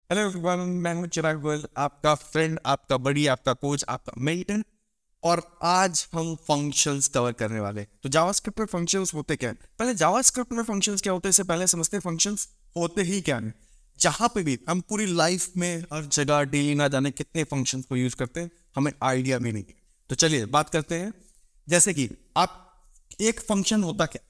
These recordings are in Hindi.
हेलो एवरीवन, मैं हूं चिराग गोयल, आपका फ्रेंड, आपका बड़ी, आपका कोच, आपका मेंटर। और आज हम फंक्शंस कवर करने वाले हैं। तो जावास्क्रिप्ट में फंक्शंस होते क्या हैं? पहले जावास्क्रिप्ट में फंक्शंस क्या होते हैं इससे पहले समझते हैं फंक्शंस होते ही क्या हैं। जहां पे भी हम पूरी लाइफ में हर जगह डेली ना जाने कितने फंक्शंस को यूज करते हैं, हमें आइडिया भी नहीं है। तो चलिए बात करते हैं। जैसे कि आप, एक फंक्शन होता क्या?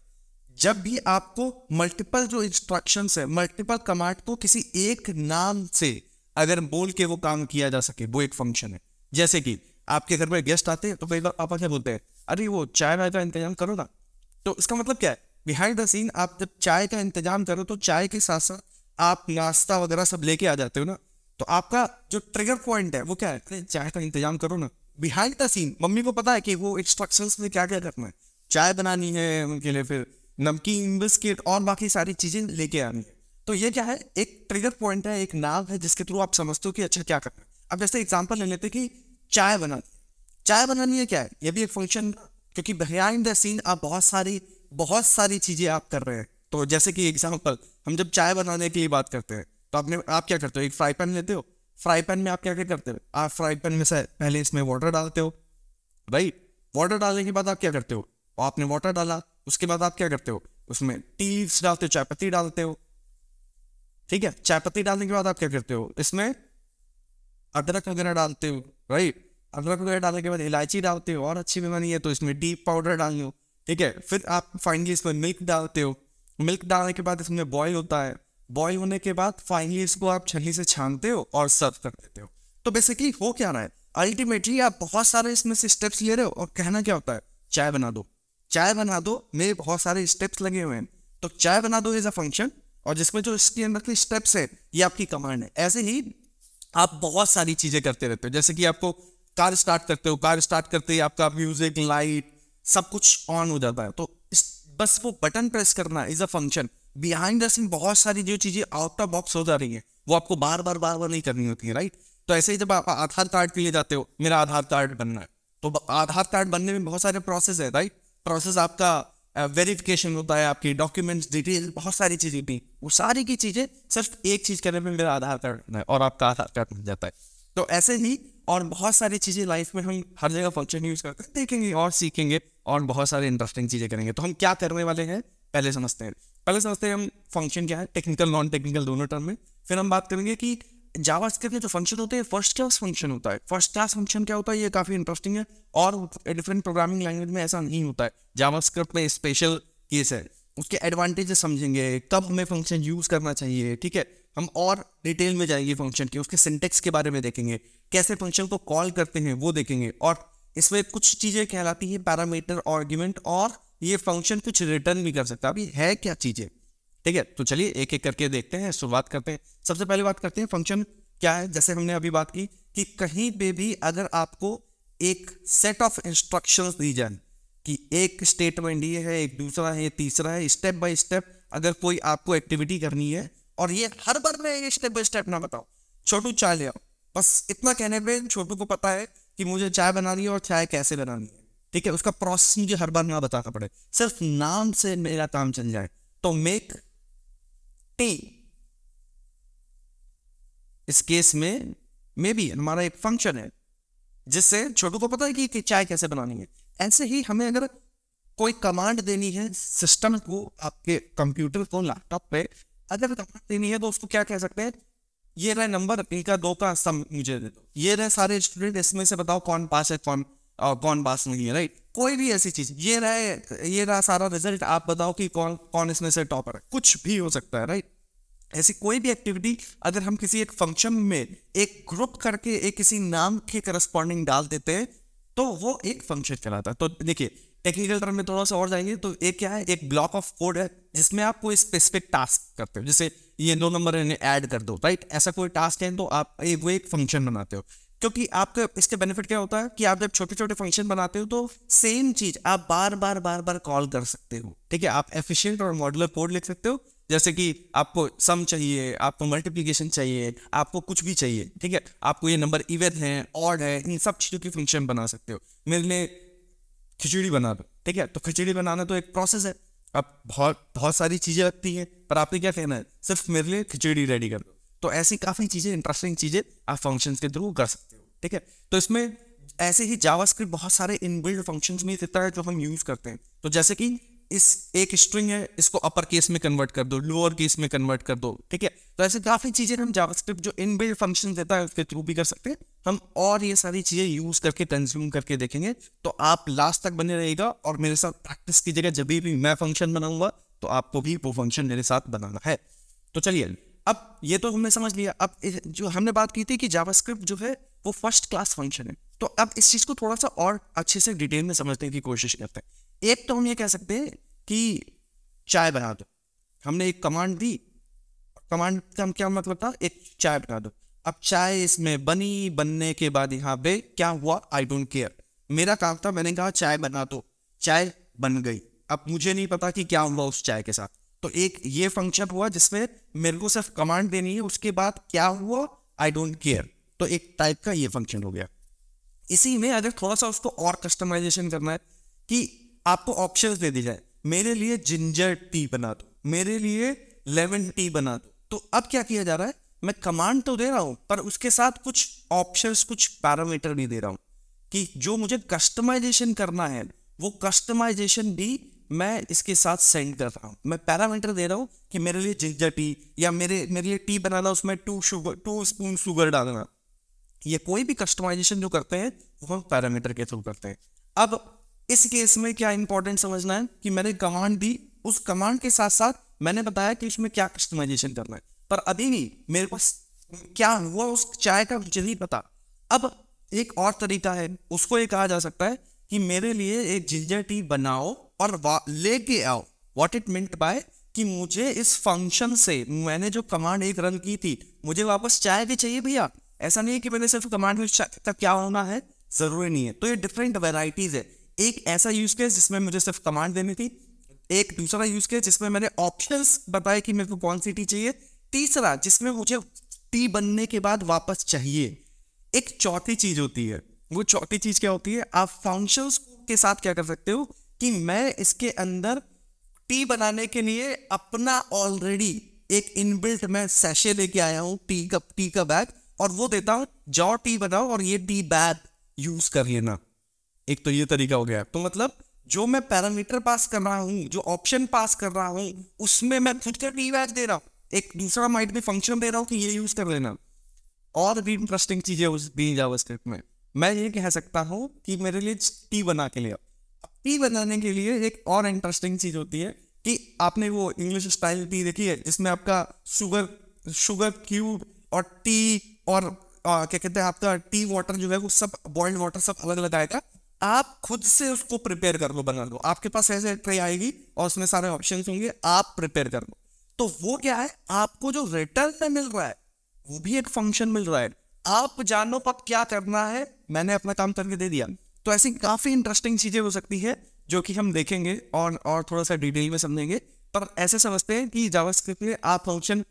जब भी आपको मल्टीपल जो इंस्ट्रक्शंस है, मल्टीपल कमांड को किसी एक नाम से अगर बोल के वो काम किया जा सके, वो एक फंक्शन है। जैसे कि आपके घर में गेस्ट आते हैं तो कई बार पापा क्या बोलते हैं, अरे वो चाय वाय का इंतजाम करो ना। तो इसका मतलब क्या है? बिहाइंड द सीन आप जब चाय का इंतजाम करो तो चाय के साथ साथ आप नाश्ता वगैरह सब लेके आ जाते हो ना। तो आपका जो ट्रिगर पॉइंट है वो क्या है? अरे चाय का इंतजाम करो ना। बिहाइंड द सीन मम्मी को पता है कि वो इंस्ट्रक्शंस में क्या क्या करना है। चाय बनानी है उनके लिए, फिर नमकीन, बिस्किट और बाकी सारी चीजें लेके आनी है। तो ये क्या है? एक ट्रिगर पॉइंट है, एक नाम है जिसके थ्रू आप समझते हो कि अच्छा क्या करना है। अब जैसे एग्जांपल ले लेते कि चाय बनानी है। चाय बनानी है क्या है? ये भी एक फंक्शन, क्योंकि बिहाइंड द सीन आप बहुत सारी चीजें आप कर रहे हैं। तो जैसे कि एग्जांपल, हम जब चाय बनाने की बात करते हैं तो आप क्या करते हो? एक फ्राई पैन लेते हो। फ्राई पैन में आप क्या क्या करते हो? आप फ्राई पैन में से पहले इसमें वाटर डालते हो, राइट? वाटर डालने के बाद आप क्या करते हो? आपने वाटर डाला, उसके बाद आप क्या करते हो? उसमें टी लीव्स डालते हो, चाय पत्ती डालते हो। ठीक है, चाय पत्ती डालने के बाद आप क्या करते हो? इसमें अदरक वगैरह डालते हो, राइट? अदरक वगैरह डालने के बाद इलायची डालते हो, और अच्छी बनानी है तो इसमें टी पाउडर डाल लो। ठीक है, फिर आप फाइनली इसमें मिल्क डालते हो। मिल्क डालने के बाद इसमें बॉईल होता है। बॉईल होने के बाद फाइनली इसको आप छन्नी से छानते हो और सर्व कर देते हो। तो बेसिकली हो क्या रहा है? अल्टीमेटली आप बहुत सारे इसमें से स्टेप्स ले रहे हो और कहना क्या होता है? चाय बना दो। चाय बना दो में बहुत सारे स्टेप्स लगे हुए हैं। तो चाय बना दो इज अ फंक्शन, और जिसमें जो इसके अंदर के स्टेप्स है ये आपकी कमांड है। ऐसे ही आप बहुत सारी चीजें करते रहते हो। जैसे कि आपको कार स्टार्ट करते हो, कार स्टार्ट करते ही आपका म्यूजिक, लाइट, सब कुछ ऑन हो जाता है। तो बस वो बटन प्रेस करना is a function. Behind the scene बहुत सारी जो चीजें आउट ऑफ बॉक्स हो जा रही है वो आपको बार बार नहीं करनी होती है, राइट? तो ऐसे ही जब आप आधार कार्ड के लिए जाते हो, मेरा आधार कार्ड बनना है, तो आधार कार्ड बनने में बहुत सारे प्रोसेस है, राइट? प्रोसेस आपका वेरिफिकेशन होता है, आपकी डॉक्यूमेंट्स डिटेल, बहुत सारी चीजें थी। वो सारी की चीजें सिर्फ एक चीज करने में मेरा आधार कार्ड बनना है और आपका आधार कार्ड बन जाता है। तो ऐसे ही और बहुत सारी चीजें लाइफ में हम हर जगह फंक्शन यूज करते हैं, देखेंगे और सीखेंगे और बहुत सारे इंटरेस्टिंग चीजें करेंगे। तो हम क्या करने वाले हैं पहले समझते हैं हम फंक्शन क्या है, टेक्निकल नॉन टेक्निकल दोनों टर्म में। फिर हम बात करेंगे कि जावास्क्रिप्ट के जो फंक्शन होते हैं, फर्स्ट क्लास फंक्शन होता है। फर्स्ट क्लास फंक्शन क्या होता है, ये काफी इंटरेस्टिंग है और डिफरेंट प्रोग्रामिंग लैंग्वेज में ऐसा नहीं होता है। जावास्क्रिप्ट में स्पेशल केस है। उसके एडवांटेजेस समझेंगे, कब हमें फंक्शन यूज करना चाहिए, ठीक है? हम और डिटेल में जाएंगे फंक्शन के, उसके सिंटेक्स के बारे में देखेंगे, कैसे फंक्शन को कॉल करते हैं वो देखेंगे। और इसमें कुछ चीजें कहलाती है पैरामीटर, आर्ग्यूमेंट, और ये फंक्शन कुछ रिटर्न भी कर सकता है। अभी है क्या चीजें, ठीक है? तो चलिए एक एक करके देखते हैं, शुरुआत करते हैं। सबसे पहले बात करते हैं फंक्शन क्या है। जैसे हमने अभी बात की कि कहीं पे भी अगर आपको एक सेट ऑफ इंस्ट्रक्शंस दी जाए कि एक स्टेटमेंट ये है, एक दूसरा है, तीसरा है, स्टेप बाय स्टेप अगर कोई आपको एक्टिविटी करनी है, और ये हर बार में ये स्टेप बाय स्टेप ना बताओ, छोटू चाय ले आओ, बस इतना कहने पे छोटू को पता है कि मुझे चाय बनानी है और चाय कैसे बनानी है, ठीक है? उसका प्रोसेस मुझे हर बार ना बताना पड़े, सिर्फ नाम से मेरा काम चल जाए। तो मेक टी, इस केस में मे बी हमारा एक फंक्शन है जिससे छोटू को पता है कि चाय कैसे बनानी है। ऐसे ही हमें अगर कोई कमांड देनी है सिस्टम को, आपके कंप्यूटर को, लैपटॉप पे अगर कमांड देनी है तो उसको क्या कह सकते हैं? ये रहे नंबर, इनका दो का सम मुझे दे दो। ये रहे सारे स्टूडेंट, इसमें से बताओ कौन पास है, कौन पास नहीं है, राइट? कोई भी ऐसी चीज, ये रहा सारा रिजल्ट, आप बताओ कि कौन कौन इसमें से टॉपर है। कुछ भी हो सकता है, राइट? ऐसी कोई भी एक्टिविटी अगर हम किसी एक फंक्शन में एक ग्रुप करके एक किसी नाम के करस्पॉन्डिंग डाल देते हैं तो वो एक फंक्शन कहलाता है। तो देखिए टेक्निकल टर्म में थोड़ा सा और जाएंगे तो एक क्या है, एक ब्लॉक ऑफ कोड है जिसमें आप कोई स्पेसिफिक टास्क करते हो। जैसे ये दो नंबर इन्हें ऐड कर दो, राइट? ऐसा कोई टास्क है तो आप वो एक फंक्शन बनाते हो। क्योंकि आपका इसके बेनिफिट क्या होता है कि आप जब छोटे छोटे फंक्शन बनाते हो तो सेम चीज आप बार बार कॉल कर सकते हो, ठीक है? आप एफिशिएंट और मॉड्यूलर कोड लिख सकते हो। जैसे कि आपको सम चाहिए, आपको मल्टीप्लिकेशन चाहिए, आपको कुछ भी चाहिए, ठीक है? आपको ये नंबर इवन है, ऑड है, इन सब चीज़ों की फंक्शन बना सकते हो। मेरे लिए खिचड़ी बना दो, ठीक है? तो खिचड़ी बनाना तो एक प्रोसेस है। अब बहुत बहुत सारी चीज़ें लगती हैं, पर आपने क्या कहना है? सिर्फ मेरे लिए खिचड़ी रेडी कर दो। तो ऐसी काफी चीजें, इंटरेस्टिंग चीजें आप फंक्शंस के थ्रू कर सकते हो, ठीक है। तो इसमें ऐसे ही जावास्क्रिप्ट बहुत सारे इनबिल्ट फंक्शंस में देता है जो हम यूज करते हैं। तो जैसे कि इस एक स्ट्रिंग है, इसको अपर केस में कन्वर्ट कर दो, लोअर केस में कन्वर्ट कर दो, ठीक है। तो ऐसे काफी चीजें हम जावास्क्रिप्ट जो इनबिल्ट फंक्शन देता है उसके थ्रू भी कर सकते हैं हम, और ये सारी चीजें यूज करके कंज्यूम करके देखेंगे। तो आप लास्ट तक बने रहेगा और मेरे साथ प्रैक्टिस कीजिएगा। जब भी मैं फंक्शन बनाऊंगा तो आपको भी वो फंक्शन मेरे साथ बनाना है। तो चलिए, अब ये तो हमने समझ लिया। अब जो हमने बात की थी कि जावास्क्रिप्ट जो है वो फर्स्ट क्लास फंक्शन है, तो अब इस चीज को थोड़ा सा और अच्छे से डिटेल में समझने की कोशिश करते हैं। एक तो हम ये कह सकते हैं कि चाय बना दो, हमने एक कमांड दी, कमांड का क्या मतलब था, एक चाय बना दो। अब चाय इसमें बनी, बनने के बाद यहाँ पे क्या हुआ, आई डोंट केयर, मेरा काम था, मैंने कहा चाय बना दो, चाय बन गई। अब मुझे नहीं पता कि क्या हुआ उस चाय के साथ। तो एक ये फंक्शन हुआ जिसमें मेरे को सिर्फ कमांड देनी है, उसके बाद क्या हुआ आई डोंट केयर। तो एक टाइप का ये फंक्शन हो गया। इसी में अगर थोड़ा सा उसको और कस्टमाइजेशन करना है कि आपको ऑप्शंस दे दी जाए, मेरे लिए जिंजर टी बना दो, मेरे लिए लेमन टी बना दो, तो अब क्या किया जा रहा है, मैं कमांड तो दे रहा हूं पर उसके साथ कुछ ऑप्शंस, कुछ पैरामीटर भी दे रहा हूं कि जो मुझे कस्टमाइजेशन करना है वो कस्टमाइजेशन भी मैं इसके साथ सेंड कर रहा हूं। मैं पैरामीटर दे रहा हूं कि मेरे लिए जिंजर टी, या मेरे लिए टी बनाना, उसमें 2 स्पून शुगर डालना। ये कोई भी कस्टमाइजेशन जो करते हैं वो हम पैरामीटर के थ्रू करते हैं। अब इस केस में क्या इंपॉर्टेंट समझना है कि मैंने कमांड दी, उस कमांड के साथ साथ मैंने बताया कि इसमें क्या कस्टमाइजेशन करना है, पर अभी भी मेरे पास क्या हुआ उस चाय का मुझे नहीं पता। अब एक और तरीका है, उसको ये कहा जा सकता है कि मेरे लिए एक जिंजर टी बनाओ और लेके आओ। व्हाट इट मींट बाय कि मुझे इस फंक्शन से, मैंने जो कमांड एक रन की थी, मुझे वापस चाय भी चाहिए भैया। ऐसा नहीं है कि मैंने सिर्फ कमांड में तक क्या होना है, जरूरी नहीं है। तो ये डिफरेंट वेराइटीज है। एक ऐसा यूज केस जिसमें मुझे सिर्फ कमांड देनी थी, एक दूसरा यूज केस जिसमें मैंने ऑप्शंस बताए कि मेरे को कौन सी टी चाहिए, तीसरा जिसमें मुझे टी बनने के बाद वापस चाहिए। एक चौथी चीज होती है, वो चौथी चीज क्या होती है, आप फंक्शंस के साथ क्या कर सकते हो कि मैं इसके अंदर टी बनाने के लिए अपना ऑलरेडी एक इनबिल्ट मैं सैशे लेके आया हूं, टी का बैग, और वो देता हूं, जाओ टी बनाओ और ये टी बैग यूज कर लेना। एक तो ये तरीका हो गया। तो मतलब जो मैं पैरामीटर पास कर रहा हूं, जो ऑप्शन पास कर रहा हूं, उसमें मैं खुद का टी बैग दे रहा हूं, एक दूसरा माइट में फंक्शन दे रहा हूं कि ये यूज कर लेना। और भी इंटरेस्टिंग चीजें उस भी जावास्क्रिप्ट में, मैं ये कह सकता हूं कि मेरे लिए टी बना के लिए, टी बनाने के लिए एक और इंटरेस्टिंग चीज होती है कि आपने वो इंग्लिश स्टाइल टी देखी है जिसमें आपका शुगर क्यूब और टी और क्या कहते हैं आपका टी वाटर जो है वो सब बॉइल्ड वाटर सब अलग अलग आएगा। आप खुद से उसको प्रिपेयर कर लो, बना लो। आपके पास ऐसे ट्रे आएगी और उसमें सारे ऑप्शन होंगे, आप प्रिपेयर कर लो। तो वो क्या है, आपको जो रिटर्न में मिल रहा है वो भी एक फंक्शन मिल रहा है। आप जानो पर क्या करना है, मैंने अपना काम करके दे दिया। तो ऐसी काफी इंटरेस्टिंग चीजें हो सकती है जो कि हम देखेंगे और थोड़ा सा डिटेल में समझेंगे। पर ऐसे समझते हैं कि जावास्क्रिप्ट में आप फंक्शन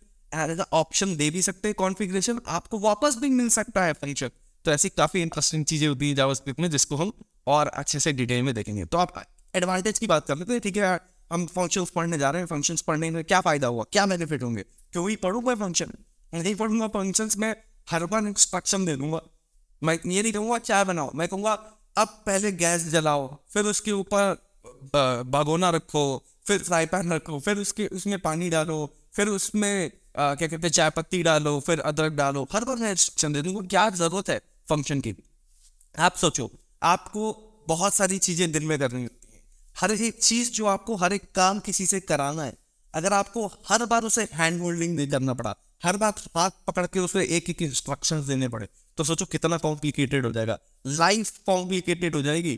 ऑप्शन दे भी सकते हैं, कॉन्फ़िगरेशन आपको वापस भी मिल सकता है फंक्शन। तो ऐसी काफी इंटरेस्टिंग चीजें होती है जावास्क्रिप्ट में जिसको हम और अच्छे से डिटेल में देखेंगे। तो आप एडवांटेज की बात कर लेते हैं, ठीक है। हम फंक्शंस पढ़ने जा रहे हैं, फंक्शंस पढ़ने में क्या फायदा हुआ, क्या बेनिफिट होंगे, क्यों ही पढ़ूंगा फंक्शन, नहीं पढ़ूंगा फंक्शंस में हर बार इंस्ट्रक्शन दे दूंगा। मैं ये नहीं कहूंगा चाय बनाओ, मैं कहूंगा अब पहले गैस जलाओ, फिर उसके ऊपर भगोना रखो, फिर फ्राई पैन रखो, फिर उसमें पानी डालो, फिर उसमें क्या कहते हैं चाय पत्ती डालो, फिर अदरक डालो। हर बार मैं इंस्ट्रक्शन दे दूंगा, क्या जरूरत है फंक्शन की। आप सोचो, आपको बहुत सारी चीजें दिन में करनी होती है, हर एक चीज जो आपको हर एक काम किसी से कराना है, अगर आपको हर बार उसे हैंड होल्डिंग नहीं करना पड़ा, हर बार हाथ पकड़ के उसे एक एक इंस्ट्रक्शंस देने पड़े, तो सोचो कितना कॉम्प्लिकेटेड हो जाएगा, लाइफ कॉम्प्लिकेटेड हो जाएगी।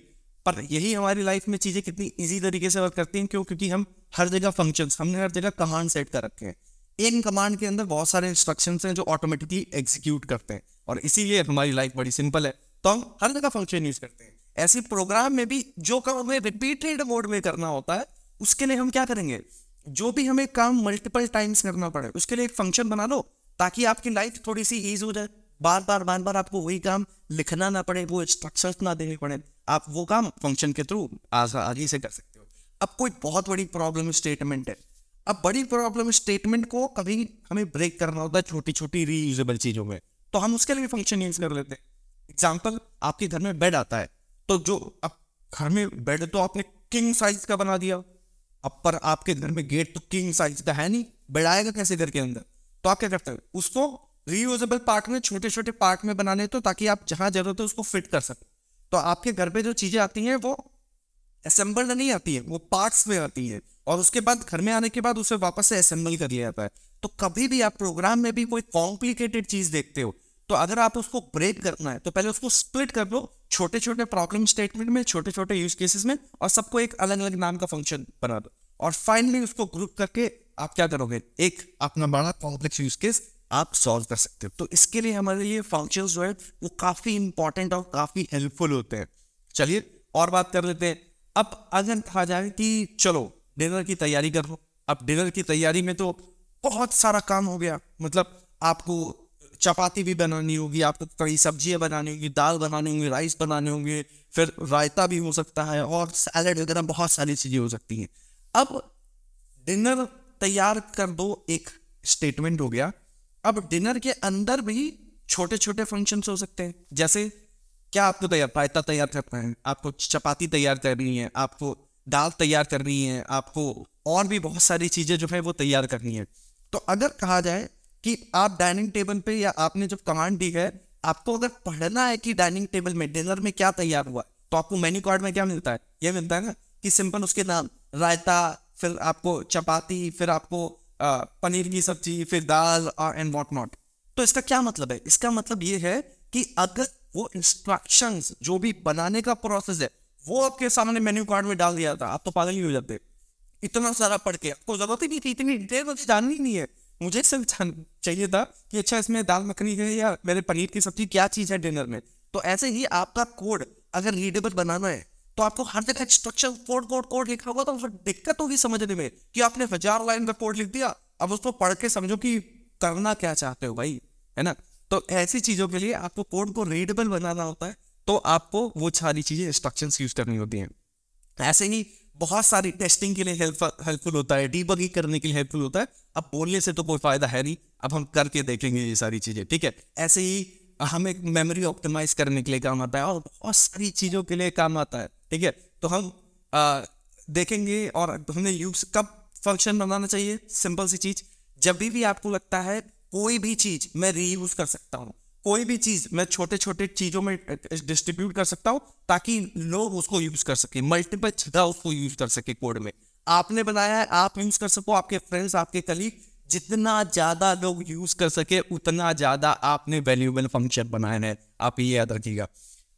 पर यही हमारी लाइफ में चीजें कितनी इजी तरीके से वर्क करती हैं, क्यों? क्योंकि हम हर जगह फंक्शंस, हमने हर जगह कमांड सेट कर रखे हैं। एक कमांड के अंदर बहुत सारे इंस्ट्रक्शंस हैं जो ऑटोमेटिकली एग्जीक्यूट करते हैं, और इसीलिए हमारी लाइफ बड़ी सिंपल है। तो हम हर जगह फंक्शन यूज करते हैं। ऐसे प्रोग्राम में भी जो काम हमें रिपीटेड मोड में करना होता है, उसके लिए हम क्या करेंगे, जो भी हमें काम मल्टीपल टाइम्स करना पड़े उसके लिए एक फंक्शन बना लो, ताकि आपकी लाइफ थोड़ी सी ईज हो जाए। बार बार आपको वही काम लिखना ना पड़े, वो इंस्ट्रक्शंस ना देने पड़े, आप वो काम फंक्शन के थ्रू आगे से कर सकते हो। अब कोई बहुत बड़ी प्रॉब्लम स्टेटमेंट है, अब बड़ी प्रॉब्लम स्टेटमेंट को कभी हमें ब्रेक करना होता है छोटी छोटी रीयूजेबल चीजों में, तो हम उसके लिए फंक्शन यूज कर लेते हैं। एग्जाम्पल, आपके घर में बेड आता है, तो जो अब घर में बेड तो आपने किंग साइज का बना दिया, अब पर आपके घर में गेट तो किंग साइज का है नहीं, बेड आएगा कैसे घर के अंदर? तो आप क्या करते हैं, उसको रीयूजेबल पार्ट में, छोटे छोटे पार्ट में बनाने, तो ताकि आप जहां जरूरत है उसको फिट कर सकें। तो आपके घर पे जो चीजें आती हैं वो असेंबल्ड नहीं आती है, वो पार्ट्स में आती है, और उसके बाद घर में आने के बाद उसे वापस से असेंबल कर लिया जाता है। तो कभी भी आप प्रोग्राम में भी कोई कॉम्प्लिकेटेड चीज देखते हो, तो अगर आप उसको ब्रेक करना है तो पहले उसको स्प्लिट कर लो छोटे छोटे प्रॉब्लम स्टेटमेंट में, छोटे छोटे यूज केसेस में, और सबको एक अलग अलग नाम का फंक्शन बना दो, और फाइनली उसको ग्रुप करके आप क्या करोगे, एक अपना बड़ा कॉम्प्लेक्स यूज केस आप सॉल्व कर सकते हो। तो इसके लिए हमारे लिए फंक्शंस जो है वो काफी इंपॉर्टेंट और काफी हेल्पफुल होते हैं। चलिए और बात कर लेते हैं। अब अगर कहा जाए कि चलो डिनर की तैयारी कर लो, अब डिनर की तैयारी में तो बहुत सारा काम हो गया, मतलब आपको चपाती भी बनानी होगी, आपको कई सब्जियां बनानी होगी, दाल बनानी होगी, राइस बनाने होंगे, फिर रायता भी हो सकता है, और सैलड वगैरह बहुत सारी चीजें हो सकती हैं। अब डिनर तैयार कर दो, एक स्टेटमेंट हो गया। अब डिनर के अंदर भी छोटे छोटे फंक्शंस हो सकते हैं, जैसे क्या आपको रायता तैयार करना है, आपको चपाती तैयार करनी है, आपको दाल तैयार करनी है, आपको और भी बहुत सारी चीजें जो है वो तैयार करनी है। तो अगर कहा जाए कि आप डाइनिंग टेबल पे, या आपने जब कमांड दी है, आपको अगर पढ़ना है कि डाइनिंग टेबल में डिनर में क्या तैयार हुआ, तो आपको मेन्यू कार्ड में क्या मिलता है, ये मिलता है ना कि सिंपल उसके नाम, रायता, फिर आपको चपाती, फिर आपको पनीर की सब्जी, फिर दाल एंड व्हाट नॉट। तो इसका क्या मतलब है? इसका मतलब ये है कि अगर वो इंस्ट्रक्शंस जो भी बनाने का प्रोसेस है वो आपके सामने मेन्यू कार्ड में डाल दिया था, आप तो पागल ही हो जाते। इतना सारा पढ़ के आपको जरूरत ही नहीं थी, इतनी डिटेल मुझे जाननी नहीं है, मुझे सिर्फ चाहिए था कि अच्छा इसमें दाल मखनी है या मेरे पनीर की सब्जी क्या चीज है डिनर में। तो ऐसे ही आपका कोड अगर रीडेबल बनाना है तो आपको हर जगह इंस्ट्रक्शन कोड कोड कोड लिखा होगा, तो फिर दिक्कत होगी समझने में कि आपने 1000 लाइन का कोड लिख दिया, अब उसको पढ़ के समझो कि करना क्या चाहते हो भाई, है ना। तो ऐसी चीजों के लिए आपको कोड को रीडेबल बनाना होता है, तो आपको वो सारी चीजें इंस्ट्रक्शंस यूज करनी होती हैं। ऐसे ही बहुत सारी टेस्टिंग के लिए हेल्पफुल होता है, डीबगिंग करने के लिए हेल्पफुल होता है। अब बोलने से तो कोई फायदा है नहीं, अब हम करके देखेंगे ये सारी चीजें, ठीक है। ऐसे ही हमें मेमोरी ऑप्टिमाइज करने के लिए काम आता है, और बहुत सारी चीजों के लिए काम आता है, ठीक है। तो हम देखेंगे, और हमने यूज कब फंक्शन बनाना चाहिए। सिंपल सी चीज, जब भी आपको लगता है कोई भी चीज मैं रीयूज कर सकता हूँ, कोई भी चीज मैं छोटे छोटे चीजों में डिस्ट्रीब्यूट कर सकता हूं, ताकि लोग उसको यूज कर सके, मल्टीपल जगह उसको यूज कर सके। कोड में आपने बनाया है, आप यूज कर सको, आपके फ्रेंड्स, आपके कलीग, जितना ज्यादा लोग यूज कर सके उतना ज्यादा आपने वैल्यूएबल फंक्शन बनाया है, आप ये याद रखिएगा।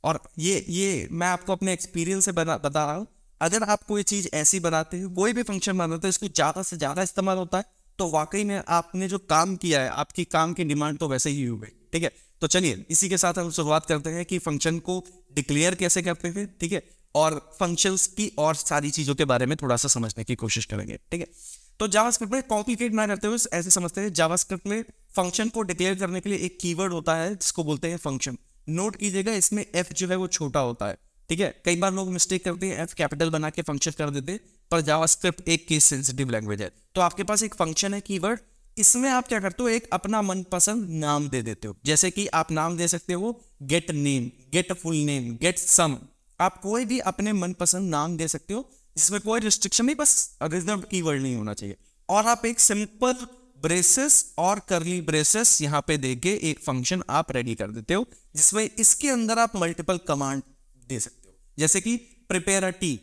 और ये मैं आपको अपने एक्सपीरियंस से बता रहा हूं। अगर आप कोई चीज ऐसी बनाते हैं, कोई भी फंक्शन बनाते हैं, इसको ज्यादा से ज्यादा इस्तेमाल होता है, तो वाकई में आपने जो काम किया है, आपकी काम की डिमांड तो वैसे ही हुई, ठीक है। तो चलिए इसी के साथ हम शुरुआत करते हैं कि फंक्शन को डिक्लेयर कैसे करते हैं, ठीक है, और फंक्शंस की और सारी चीजों के बारे में थोड़ा सा समझने की कोशिश करेंगे, ठीक है। तो जावास्क्रिप्ट में कॉम्प्लिकेट ना करते हुए ऐसे समझते हैं, जावास्क्रिप्ट में फंक्शन को डिक्लेयर करने के लिए एक कीवर्ड होता है जिसको बोलते हैं फंक्शन। नोट कीजिएगा, इसमें एफ जो है वो छोटा होता है, ठीक है। कई बार लोग मिस्टेक करते हैं, एफ कैपिटल बना के फंक्शन कर देते हैं, पर जावास्क्रिप्ट एक केस सेंसिटिव लैंग्वेज है। तो आपके पास एक फंक्शन है कीवर्ड, इसमें आप क्या करते हो, एक अपना मनपसंद नाम दे देते हो। जैसे कि आप नाम दे सकते हो get name, get full name, get sum, आप कोई भी अपने मनपसंद नाम दे सकते हो, जिसमें कोई रिस्ट्रिक्शन नहीं, बस रिजर्व कीवर्ड नहीं होना चाहिए। और आप एक सिंपल ब्रेसेस और करली ब्रेसेस यहाँ पे देके एक फंक्शन आप रेडी कर देते हो, जिसमें इसके अंदर आप मल्टीपल कमांड दे सकते हो। जैसे कि प्रिपेयर अ टी,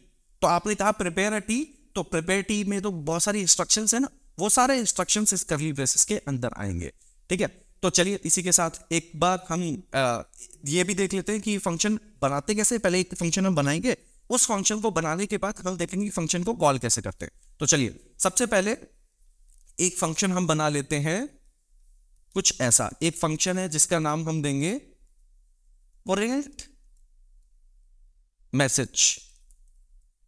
तो आपने कहा प्रिपेयर अ टी, तो प्रिपेयर टी में तो बहुत सारी इंस्ट्रक्शंस है ना, वो सारे इंस्ट्रक्शंस इस करली ब्रेसेस के अंदर आएंगे, ठीक है। तो चलिए इसी के साथ एक बार हम ये भी देख लेते हैं कि फंक्शन बनाते कैसे। पहले एक फंक्शन हम बनाएंगे, उस फंक्शन को बनाने के बाद हम देखेंगे फंक्शन को कॉल कैसे करते हैं। तो चलिए सबसे पहले एक फंक्शन हम बना लेते हैं, कुछ ऐसा एक फंक्शन है जिसका नाम हम देंगे प्रिंट मैसेज।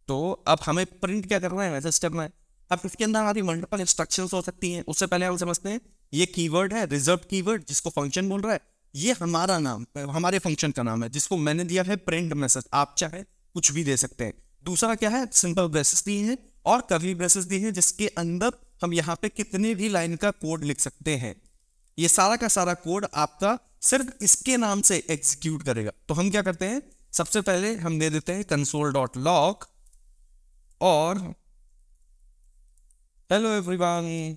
तो अब हमें प्रिंट क्या करना है, मैसेज करना है। अब इसके अंदर हमारी मल्टीपल इंस्ट्रक्शंस हो सकती हैं। उससे पहले हम समझते हैं ये कीवर्ड है रिजर्व कीवर्ड, जिसको फंक्शन बोल रहा है, ये हमारा नाम, हमारे फंक्शन का नाम है, जिसको मैंने दिया है प्रिंट मैसेज। आप चाहे कुछ भी दे सकते हैं। दूसरा क्या है, सिंपल ब्रेसेस दी है और कर्ली ब्रेसेस दी है, जिसके अंदर हम यहाँ पे कितने भी लाइन का कोड लिख सकते हैं। ये सारा का सारा कोड आपका सिर्फ इसके नाम से एग्जीक्यूट करेगा। तो हम क्या करते हैं, सबसे पहले हम दे देते हैं console.log और हेलो एवरीवन।